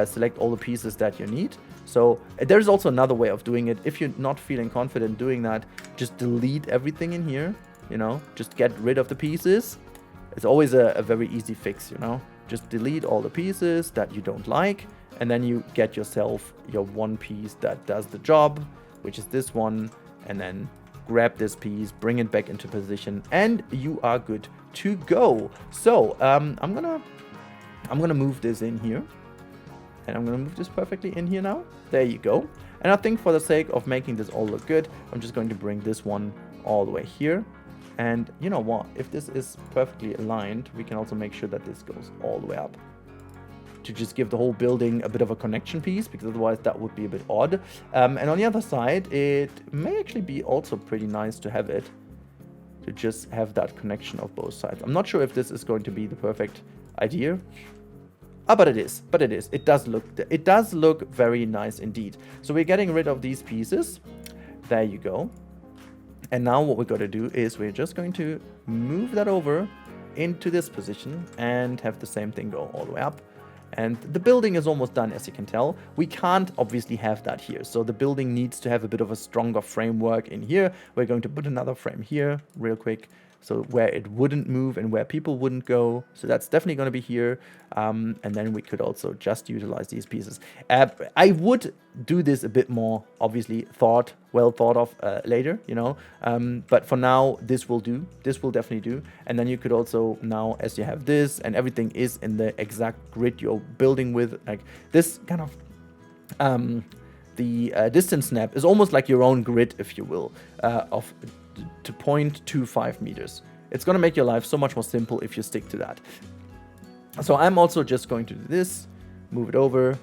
select all the pieces that you need. So there's also another way of doing it. If you're not feeling confident doing that, just delete everything in here, you know, just get rid of the pieces. It's always a very easy fix, you know, just delete all the pieces that you don't like, and then you get yourself your one piece that does the job, which is this one, and then grab this piece, bring it back into position, and you are good to go. So I'm gonna move this in here, and I'm gonna move this perfectly in here now. There you go. And I think for the sake of making this all look good, I'm just going to bring this one all the way here. And you know what, if this is perfectly aligned, we can also make sure that this goes all the way up, to just give the whole building a bit of a connection piece, because otherwise that would be a bit odd. And on the other side, it may actually be also pretty nice to have it, to just have that connection of both sides. I'm not sure if this is going to be the perfect idea. But it is. It does look very nice indeed. So we're getting rid of these pieces. There you go. And now what we're going to do is we're just going to move that over into this position and have the same thing go all the way up. And the building is almost done, as you can tell. We can't obviously have that here. So the building needs to have a bit of a stronger framework in here. We're going to put another frame here real quick, so where it wouldn't move and where people wouldn't go. So that's definitely going to be here. And then we could also just utilize these pieces. I would do this a bit more, obviously, well thought of later, you know. But for now, this will do. This will definitely do. And then you could also now, as you have this and everything is in the exact grid you're building with, like this kind of the distance snap is almost like your own grid, if you will, of to 0.25 meters. It's going to make your life so much more simple if you stick to that. So I'm also just going to do this, move it over,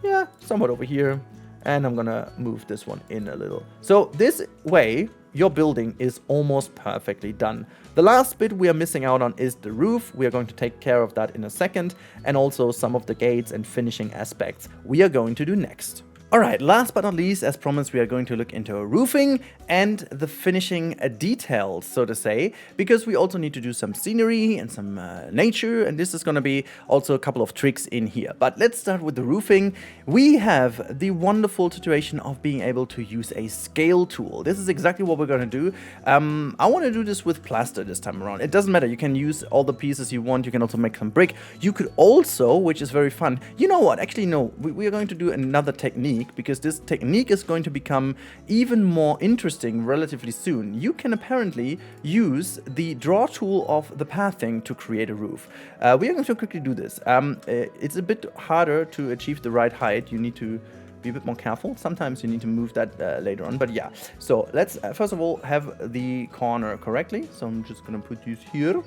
yeah, somewhat over here, and I'm gonna move this one in a little. So this way, your building is almost perfectly done. The last bit we are missing out on is the roof. We are going to take care of that in a second, and also some of the gates and finishing aspects we are going to do next. Alright, last but not least, as promised, we are going to look into roofing and the finishing details, so to say, because we also need to do some scenery and some nature, and this is going to be also a couple of tricks in here. But let's start with the roofing. We have the wonderful situation of being able to use a scale tool. This is exactly what we're going to do. I want to do this with plaster this time around. It doesn't matter, you can use all the pieces you want, you can also make some brick. You could also, which is very fun, you know what, actually no, we are going to do another technique, because this technique is going to become even more interesting relatively soon. You can apparently use the draw tool of the pathing to create a roof. We are going to quickly do this. It's a bit harder to achieve the right height. You need to be a bit more careful. Sometimes you need to move that later on, but yeah. So let's first of all have the corner correctly. So I'm just going to put these here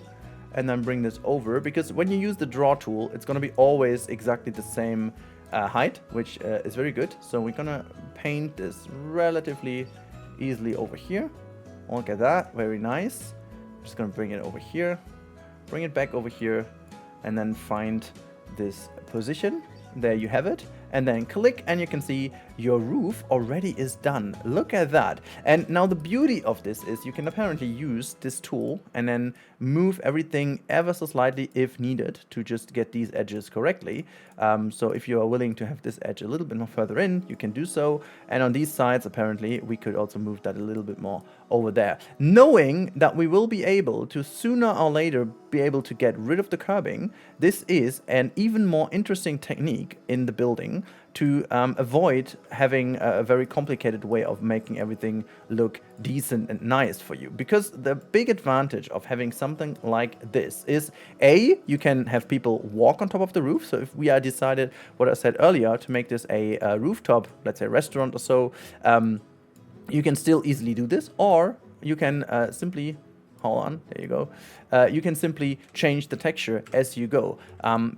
and then bring this over, because when you use the draw tool, it's going to be always exactly the same height, which is very good. So we're gonna paint this relatively easily over here. Look at that, very nice. Just gonna bring it over here, bring it back over here, and then find this position. There you have it. And then click, and you can see your roof already is done. Look at that. And now the beauty of this is you can apparently use this tool and then move everything ever so slightly if needed to just get these edges correctly. So if you are willing to have this edge a little bit more further in, you can do so. And on these sides, apparently, we could also move that a little bit more over there. Knowing that we will be able to sooner or later be able to get rid of the curbing, this is an even more interesting technique in the building to avoid having a very complicated way of making everything look decent and nice for you. Because the big advantage of having something like this is, A, you can have people walk on top of the roof. So if we are decided, what I said earlier, to make this a rooftop, let's say restaurant or so, you can still easily do this, or you can simply hold on, there you go. You can simply change the texture as you go.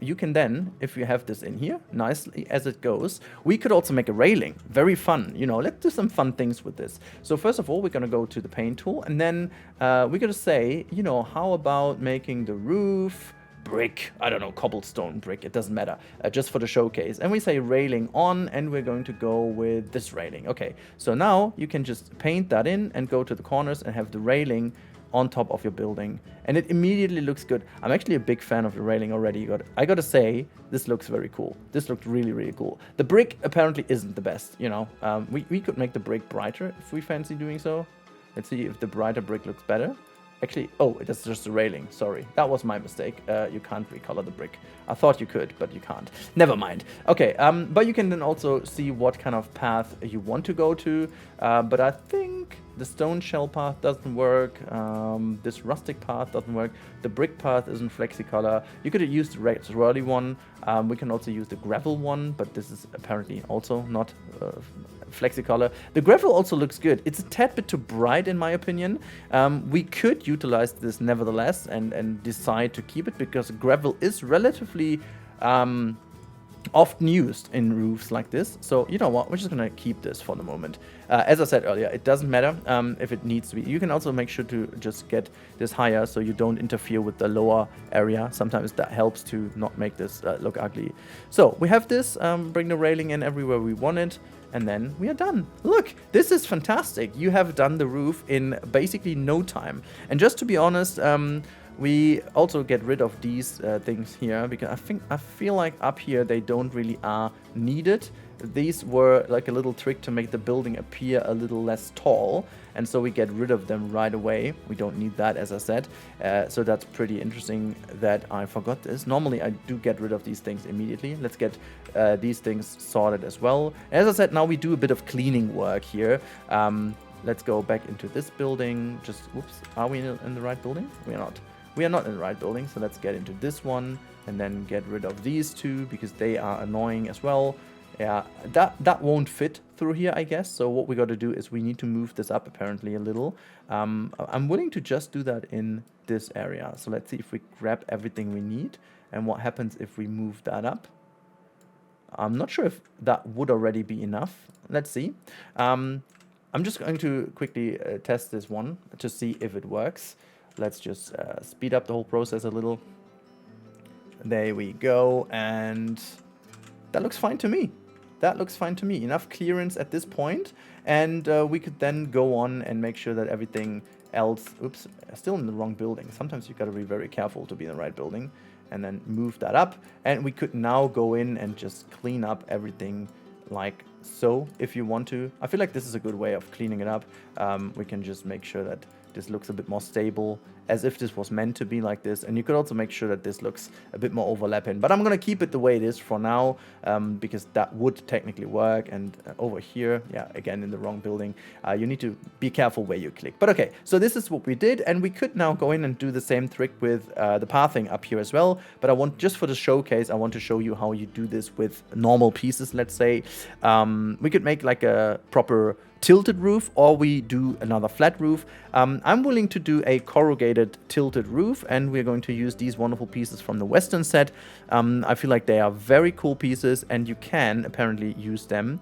You can then, if you have this in here, nicely as it goes, we could also make a railing. Very fun, you know, let's do some fun things with this. So first of all, we're gonna go to the paint tool, and then we're gonna say, you know, how about making the roof brick, I don't know, cobblestone brick, it doesn't matter, just for the showcase. And we say railing on, and we're going to go with this railing. Okay, so now you can just paint that in and go to the corners and have the railing on top of your building, and it immediately looks good. I'm actually a big fan of the railing already. I gotta say, this looks very cool. This looked really, really cool. The brick apparently isn't the best, you know. We could make the brick brighter if we fancy doing so. Let's see if the brighter brick looks better. Actually, oh, it's just a railing. Sorry, that was my mistake. You can't recolor the brick. I thought you could, but you can't. Never mind. Okay, but you can then also see what kind of path you want to go to. But I think the stone shell path doesn't work. This rustic path doesn't work. The brick path isn't flexicolor. You could use the swirly one. We can also use the gravel one, but this is apparently also not flexicolor. The gravel also looks good. It's a tad bit too bright in my opinion. We could utilize this nevertheless and decide to keep it, because gravel is relatively often used in roofs like this. So you know what, we're just gonna keep this for the moment. As I said earlier, it doesn't matter if it needs to be. You can also make sure to just get this higher so you don't interfere with the lower area. Sometimes that helps to not make this look ugly. So we have this, bring the railing in everywhere we want it, and then we are done. Look, this is fantastic. You have done the roof in basically no time. And just to be honest, we also get rid of these things here, because I feel like up here they don't really are needed. These were like a little trick to make the building appear a little less tall, and so we get rid of them right away. We don't need that, as I said. So that's pretty interesting that I forgot this. Normally I do get rid of these things immediately. Let's get these things sorted as well. As I said, now we do a bit of cleaning work here. Let's go back into this building. Just, whoops, are we in the right building? We are not. We are not in the right building, so let's get into this one and then get rid of these two because they are annoying as well. Yeah, that won't fit through here, I guess. So what we got to do is we need to move this up apparently a little. I'm willing to just do that in this area. So let's see if we grab everything we need and what happens if we move that up. I'm not sure if that would already be enough. Let's see. I'm just going to quickly test this one to see if it works. Let's just speed up the whole process a little. There we go, and that looks fine to me. That looks fine to me. Enough clearance at this point, and we could then go on and make sure that everything else... Oops, still in the wrong building. Sometimes you got to be very careful to be in the right building, and then move that up. And we could now go in and just clean up everything like so, if you want to. I feel like this is a good way of cleaning it up. We can just make sure that this looks a bit more stable, as if this was meant to be like this. And you could also make sure that this looks a bit more overlapping. But I'm going to keep it the way it is for now, because that would technically work. And over here, yeah, again, in the wrong building, you need to be careful where you click. But okay, so this is what we did. And we could now go in and do the same trick with the pathing up here as well. But I want, just for the showcase, I want to show you how you do this with normal pieces, let's say. We could make like a proper tilted roof, or we do another flat roof. I'm willing to do a corrugated tilted roof, and we're going to use these wonderful pieces from the Western set. I feel like they are very cool pieces, and you can apparently use them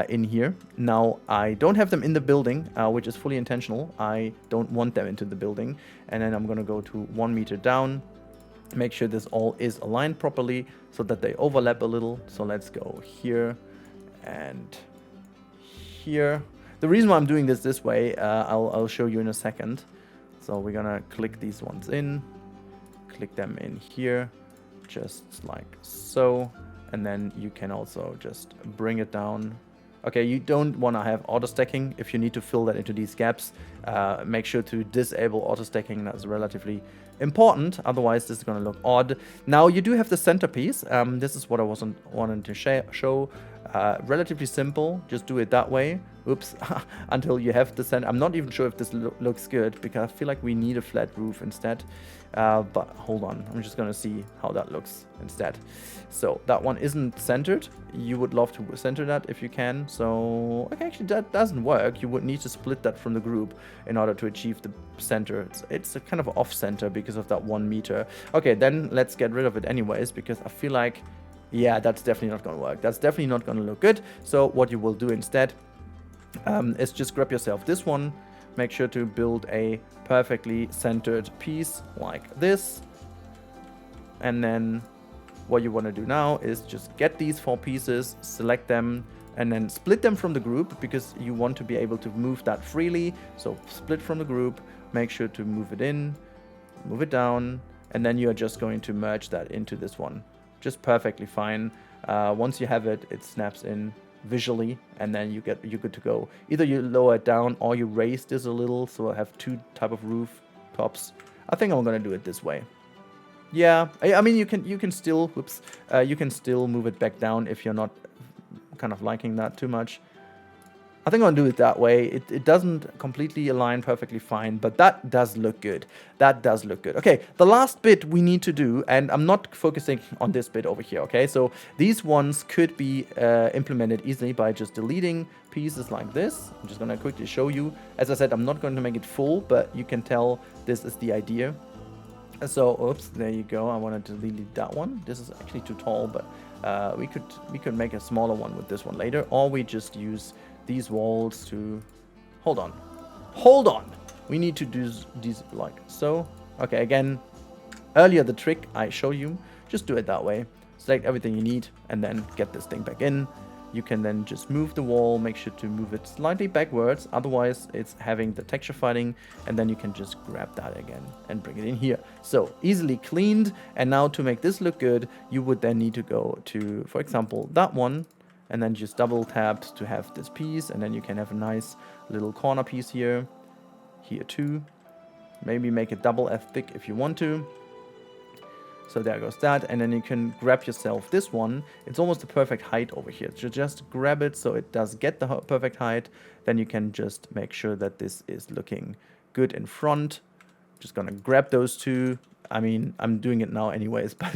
in here. Now, I don't have them in the building, which is fully intentional. I don't want them into the building. And then I'm going to go to 1 meter down, make sure this all is aligned properly so that they overlap a little. So let's go here and here. The reason why I'm doing this way, I'll show you in a second. So we're gonna click these ones in, click them in here, just like so. And then you can also just bring it down. Okay, you don't want to have auto stacking. If you need to fill that into these gaps, make sure to disable auto stacking. That's relatively important. Otherwise, this is going to look odd. Now, you do have the centerpiece. This is what I wanted to show. Relatively simple. Just do it that way. oops, until you have the center. I'm not even sure if this looks good, because I feel like we need a flat roof instead. But hold on, I'm just gonna see how that looks instead. So that one isn't centered. You would love to center that if you can. So okay, actually that doesn't work. You would need to split that from the group in order to achieve the center. It's a kind of off center because of that 1 meter. Okay, then let's get rid of it anyways, because I feel like, yeah, that's definitely not gonna work. That's definitely not gonna look good. So what you will do instead is just grab yourself this one. Make sure to build a perfectly centered piece like this. And then what you want to do now is just get these 4 pieces, select them, and then split them from the group, because you want to be able to move that freely. So split from the group, make sure to move it in, move it down, and then you're just going to merge that into this one. Just perfectly fine. Once you have it, it snaps in visually, and then you're good to go. Either you lower it down or you raise this a little, so I have 2 type of roof tops. I think I'm gonna do it this way. Yeah, I mean you can still, whoops, you can still move it back down if you're not kind of liking that too much. I think I'll do it that way. It doesn't completely align perfectly fine, but that does look good. That does look good. Okay, the last bit we need to do, and I'm not focusing on this bit over here, okay? So these ones could be implemented easily by just deleting pieces like this. I'm just gonna quickly show you. As I said, I'm not going to make it full, but you can tell this is the idea. So, oops, there you go. I wanted to delete that one. This is actually too tall, but we could make a smaller one with this one later, or we just use these walls to hold on, we need to do these like so. Okay, again, earlier the trick I showed you, just do it that way. Select everything you need and then get this thing back in. You can then just move the wall, make sure to move it slightly backwards, otherwise it's having the texture fighting, and then you can just grab that again and bring it in here. So easily cleaned. And now to make this look good, you would then need to go to, for example, that one, and then just double tapped to have this piece, and then you can have a nice little corner piece here too. Maybe make it double as thick if you want to. So there goes that, and then you can grab yourself this one. It's almost the perfect height over here. So just grab it so it does get the perfect height. Then you can just make sure that this is looking good in front. Just gonna grab those 2. I mean, I'm doing it now anyways, but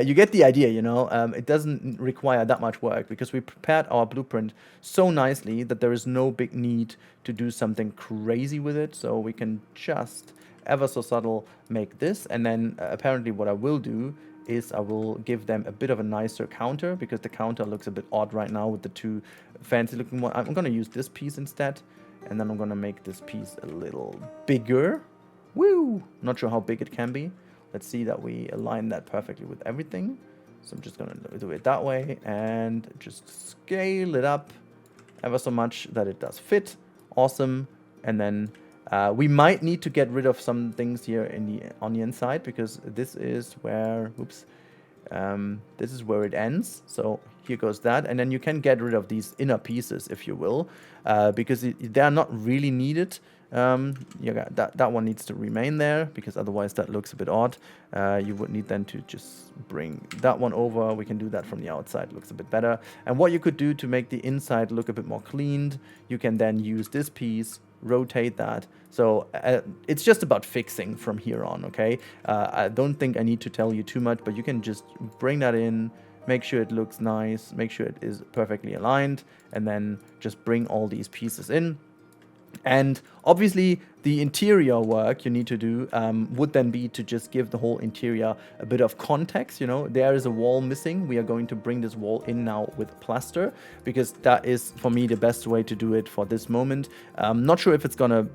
you get the idea, you know. It doesn't require that much work because we prepared our blueprint so nicely that there is no big need to do something crazy with it. So we can just ever so subtle make this, and then apparently what I will do is I will give them a bit of a nicer counter, because the counter looks a bit odd right now with the 2 fancy looking ones. I'm gonna use this piece instead, and then I'm gonna make this piece a little bigger. Woo! Not sure how big it can be. Let's see that we align that perfectly with everything. So I'm just gonna do it that way and just scale it up ever so much that it does fit. Awesome. And then we might need to get rid of some things here on the inside, because this is where, oops, this is where it ends. So here goes that, and then you can get rid of these inner pieces if you will, because they are not really needed. Yeah, that one needs to remain there, because otherwise that looks a bit odd. You would need then to just bring that one over. We can do that from the outside, looks a bit better. And what you could do to make the inside look a bit more cleaned, you can then use this piece, rotate that. So it's just about fixing from here on, okay? I don't think I need to tell you too much, but you can just bring that in, make sure it looks nice, make sure it is perfectly aligned, and then just bring all these pieces in. And obviously the interior work you need to do would then be to just give the whole interior a bit of context. You know, there is a wall missing. We are going to bring this wall in now with plaster, because that is for me the best way to do it for this moment. I'm not sure if it's gonna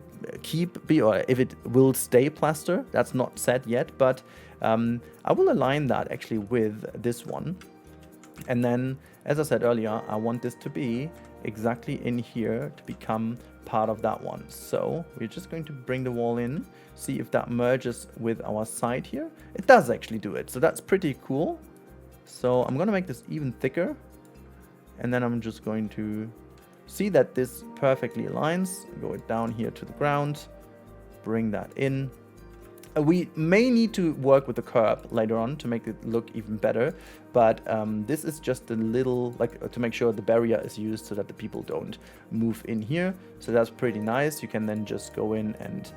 or if it will stay plaster. That's not set yet, but I will align that actually with this one. And then, as I said earlier, I want this to be exactly in here to become part of that one. So we're just going to bring the wall in, see if that merges with our side here. It does actually do it, so that's pretty cool. So I'm gonna make this even thicker, and then I'm just going to see that this perfectly aligns. Go it down here to the ground, bring that in, We may need to work with the curb later on to make it look even better, but this is just a little, like, to make sure the barrier is used so that the people don't move in here. So that's pretty nice. You can then just go in and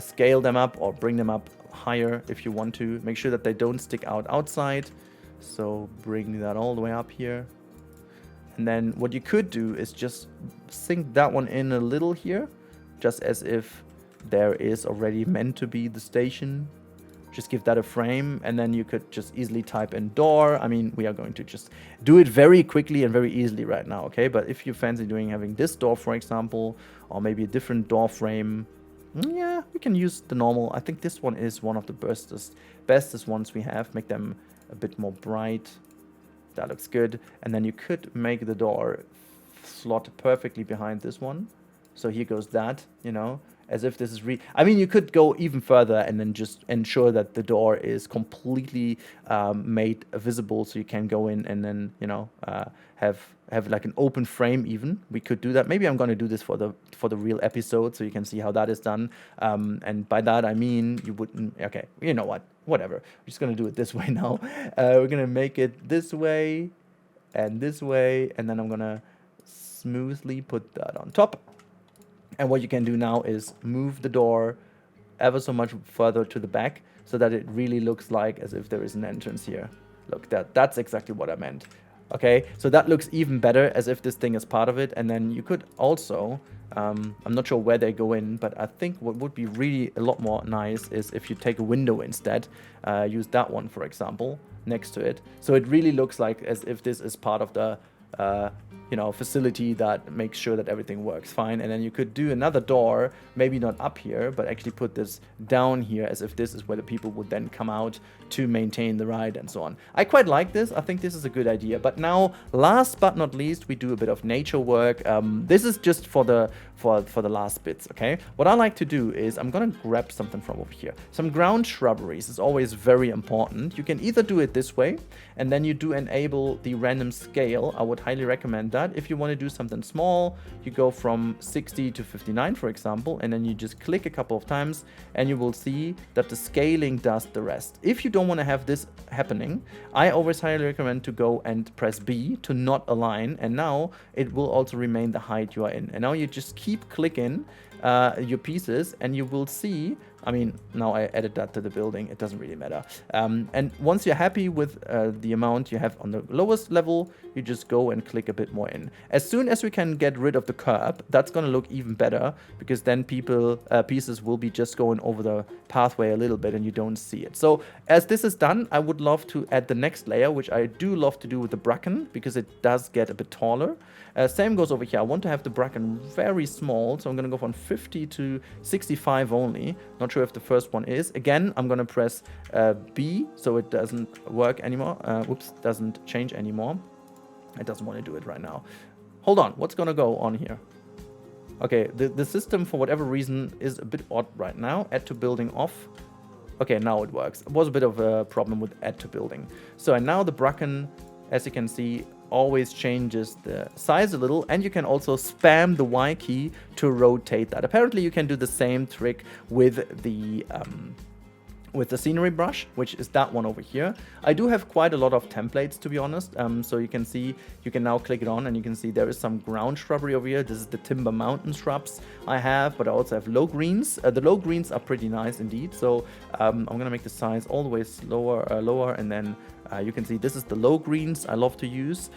scale them up or bring them up higher if you want to. Make sure that they don't stick out outside. So bring that all the way up here. And then what you could do is just sink that one in a little here, just as if there is already meant to be the station. Just give that a frame, and then you could just easily type in door. I mean, we are going to just do it very quickly and very easily right now, okay? But if you fancy having this door, for example, or maybe a different door frame, yeah, we can use the normal. I think this one is one of the bestest ones we have. Make them a bit more bright. That looks good. And then you could make the door slot perfectly behind this one. So here goes that, you know, as if this is I mean, you could go even further and then just ensure that the door is completely made visible, so you can go in and then, you know, have like an open frame even. We could do that. Maybe I'm going to do this for the real episode, so you can see how that is done. And by that I mean you wouldn't. Okay, you know what? Whatever. We're just going to do it this way now. We're going to make it this way, and then I'm going to smoothly put that on top. And what you can do now is move the door ever so much further to the back so that it really looks like as if there is an entrance here. Look, that's exactly what I meant. Okay, so that looks even better as if this thing is part of it. And then you could also, I'm not sure where they go in, but I think what would be really a lot more nice is if you take a window instead, use that one, for example, next to it. So it really looks like as if this is part of the you know, facility that makes sure that everything works fine. And then you could do another door, maybe not up here, but actually put this down here as if this is where the people would then come out to maintain the ride and so on. I quite like this. I think this is a good idea. But now, last but not least, we do a bit of nature work. This is just for the last bits, okay? What I like to do is I'm gonna grab something from over here. Some ground shrubberies is always very important. You can either do it this way, and then you do enable the random scale. I would highly recommend that. If you want to do something small, you go from 60 to 59, for example, and then you just click a couple of times, and you will see that the scaling does the rest. If you don't want to have this happening, I always highly recommend to go and press B to not align, and now it will also remain the height you are in. And now you just keep clicking your pieces, and you will see, I mean, now I added that to the building, it doesn't really matter. And once you're happy with the amount you have on the lowest level, you just go and click a bit more in. As soon as we can get rid of the curb, that's going to look even better, because then pieces will be just going over the pathway a little bit and you don't see it. So as this is done, I would love to add the next layer, which I do love to do with the bracken, because it does get a bit taller. Same goes over here. I want to have the bracken very small, so I'm going to go from 50 to 65 only. Not sure if the first one is. Again, I'm going to press B, so it doesn't work anymore. Whoops, doesn't change anymore. It doesn't want to do it right now. Hold on, what's going to go on here? Okay, the system, for whatever reason, is a bit odd right now. Add to building off. Okay, now it works. It was a bit of a problem with add to building. So, and now the bracken, as you can see, always changes the size a little, and you can also spam the Y key to rotate that. Apparently you can do the same trick with the scenery brush, which is that one over here. I do have quite a lot of templates, to be honest. So you can see, you can now click it on and you can see there is some ground shrubbery over here. This is the timber mountain shrubs I have, but I also have low greens. The low greens are pretty nice indeed. So I'm gonna make the size all the way lower, and then you can see this is the low greens I love to use.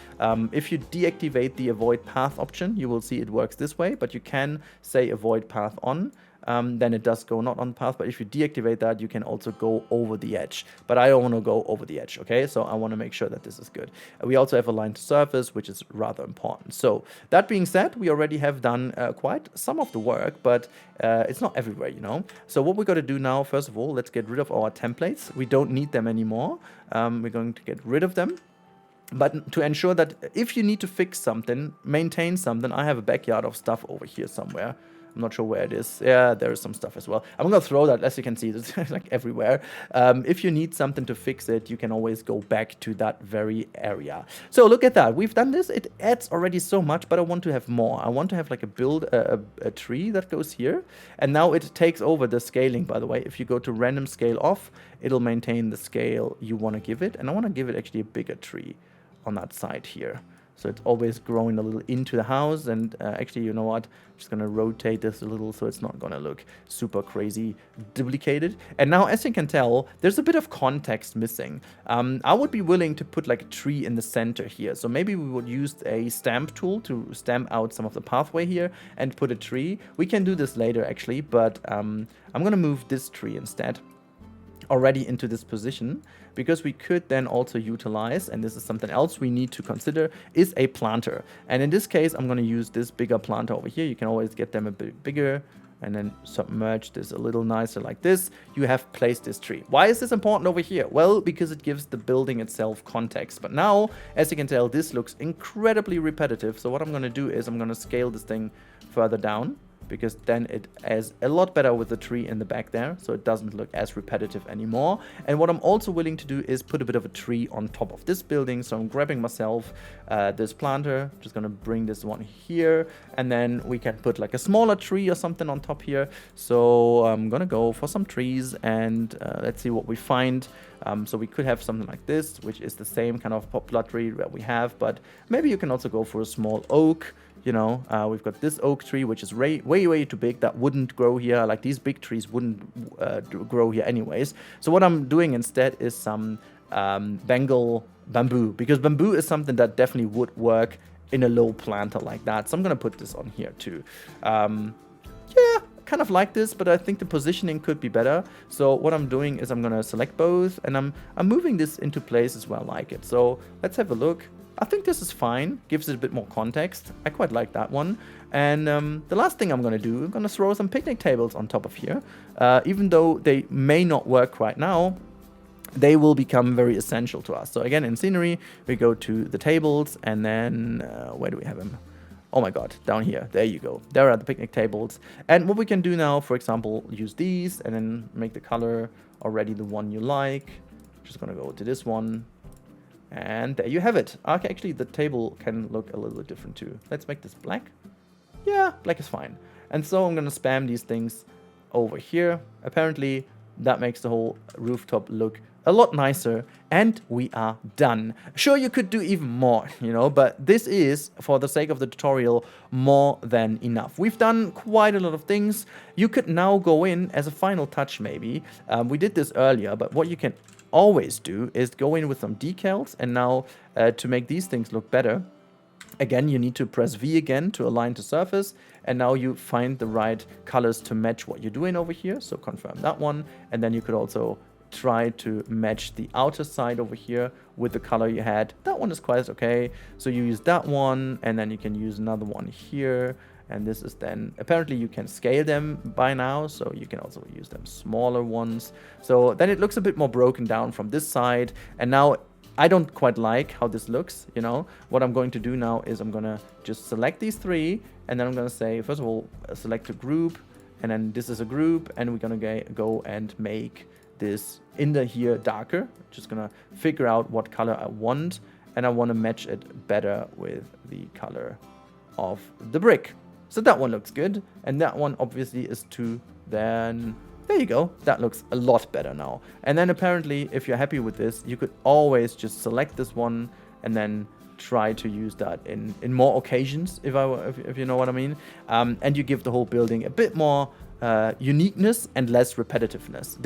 If you deactivate the avoid path option, you will see it works this way, but you can say avoid path on. Then it does go not on path, but if you deactivate that, you can also go over the edge. But I don't want to go over the edge, okay? So I want to make sure that this is good. We also have align to surface, which is rather important. So that being said, we already have done quite some of the work, but it's not everywhere, you know? So what we're going to do now, first of all, let's get rid of our templates. We don't need them anymore. We're going to get rid of them. But to ensure that if you need to fix something, maintain something, I have a backyard of stuff over here somewhere. I'm not sure where it is. Yeah, there is some stuff as well. I'm gonna throw that, as you can see, it's like everywhere. If you need something to fix it, you can always go back to that very area. So look at that. We've done this. It adds already so much, but I want to have more. I want to have like a tree that goes here. And now it takes over the scaling, by the way. If you go to random scale off, it'll maintain the scale you want to give it. And I want to give it actually a bigger tree on that side here. So it's always growing a little into the house. And actually, you know what? I'm just going to rotate this a little so it's not going to look super crazy duplicated. And now, as you can tell, there's a bit of context missing. I would be willing to put like a tree in the center here. So maybe we would use a stamp tool to stamp out some of the pathway here and put a tree. We can do this later, actually, but I'm going to move this tree instead already into this position, because we could then also utilize, and this is something else we need to consider, is a planter. And in this case, I'm going to use this bigger planter over here. You can always get them a bit bigger and then submerge this a little nicer like this. You have placed this tree. Why is this important over here? Well, because it gives the building itself context. But now, as you can tell, this looks incredibly repetitive. So what I'm going to do is I'm going to scale this thing further down, because then it is a lot better with the tree in the back there, so it doesn't look as repetitive anymore. And what I'm also willing to do is put a bit of a tree on top of this building. So I'm grabbing myself this planter, just gonna bring this one here, and then we can put like a smaller tree or something on top here. So I'm gonna go for some trees, and let's see what we find. So we could have something like this, which is the same kind of poplar tree that we have, but maybe you can also go for a small oak. You know, we've got this oak tree, which is way too big. That wouldn't grow here. Like, these big trees wouldn't grow here anyways. So what I'm doing instead is some Bengal bamboo, because bamboo is something that definitely would work in a low planter like that. So I'm going to put this on here too. Yeah, kind of like this, but I think the positioning could be better. So what I'm doing is I'm going to select both, and I'm moving this into places where I like it. So let's have a look. I think this is fine, gives it a bit more context. I quite like that one. And the last thing I'm going to do, I'm going to throw some picnic tables on top of here. Even though they may not work right now, they will become very essential to us. So again, in scenery, we go to the tables, and then where do we have them? Oh my god, down here. There you go. There are the picnic tables. And what we can do now, for example, use these and then make the color already the one you like. Just going to go to this one. And there you have it. Okay, actually, the table can look a little bit different too. Let's make this black. Yeah, black is fine. And so I'm going to spam these things over here. Apparently, that makes the whole rooftop look a lot nicer. And we are done. Sure, you could do even more, you know, but this is, for the sake of the tutorial, more than enough. We've done quite a lot of things. You could now go in as a final touch, maybe. We did this earlier, but what you can always do is go in with some decals, and now to make these things look better, again, you need to press V again to align to surface, and now you find the right colors to match what you're doing over here. So confirm that one, and then you could also try to match the outer side over here with the color you had. That one is quite okay. So you use that one, and then you can use another one here. And this is then, apparently you can scale them by now, so you can also use them smaller ones. So then it looks a bit more broken down from this side. And now I don't quite like how this looks, you know. What I'm going to do now is I'm going to just select these three, and then I'm going to say, first of all, select a group, and then this is a group, and we're going to go and make this in the here darker. Just going to figure out what color I want, and I want to match it better with the color of the brick. So that one looks good, and that one obviously is 2. Then there you go. That looks a lot better now. And then apparently, if you're happy with this, you could always just select this one and then try to use that in more occasions, if you know what I mean. And you give the whole building a bit more uniqueness and less repetitiveness.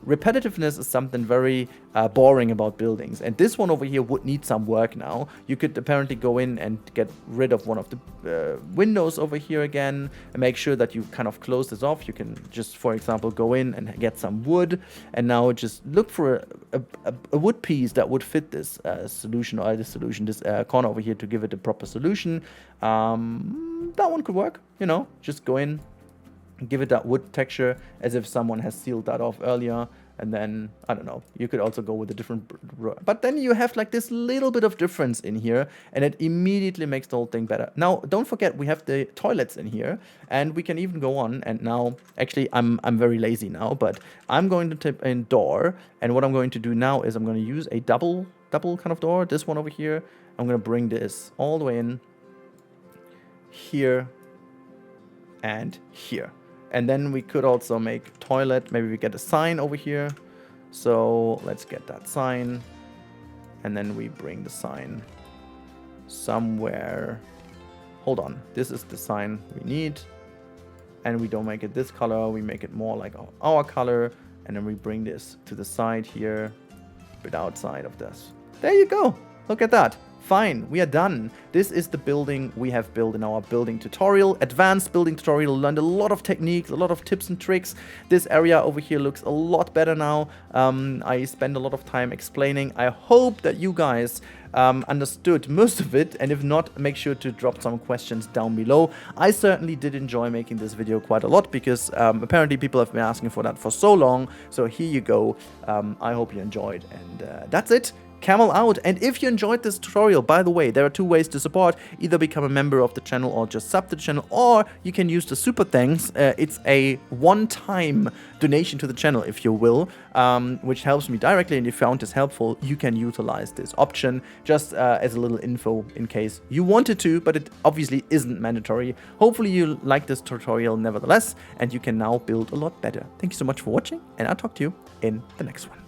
Repetitiveness is something very boring about buildings, and this one over here would need some work now. You could apparently go in and get rid of one of the windows over here again, and make sure that you kind of close this off. You can just, for example, go in and get some wood, and now just look for a wood piece that would fit this solution, or this corner over here, to give it a proper solution. That one could work, you know, just go in, give it that wood texture as if someone has sealed that off earlier. And then, I don't know, you could also go with a different, but then you have like this little bit of difference in here, and it immediately makes the whole thing better. Now, don't forget, we have the toilets in here, and we can even go on, and now, actually, I'm very lazy now, but I'm going to type in door, and what I'm going to do now is I'm going to use a double kind of door, this one over here. I'm going to bring this all the way in, here, and here. And then we could also make toilet. Maybe we get a sign over here. So let's get that sign. And then we bring the sign somewhere. Hold on. This is the sign we need. And we don't make it this color. We make it more like our color. And then we bring this to the side here. But outside of this. There you go. Look at that. Fine, we are done. This is the building we have built in our building tutorial, advanced building tutorial. Learned a lot of techniques, a lot of tips and tricks. This area over here looks a lot better now. I spent a lot of time explaining. I hope that you guys understood most of it, and if not, make sure to drop some questions down below. I certainly did enjoy making this video quite a lot, because apparently people have been asking for that for so long. So here you go. I hope you enjoyed, and that's it. Camel out. And if you enjoyed this tutorial, by the way, there are two ways to support. Either become a member of the channel or just sub to the channel, or you can use the super thanks. It's a one-time donation to the channel, if you will, which helps me directly. And if you found this helpful, you can utilize this option just as a little info in case you wanted to, but it obviously isn't mandatory. Hopefully you like this tutorial nevertheless, and you can now build a lot better. Thank you so much for watching, and I'll talk to you in the next one.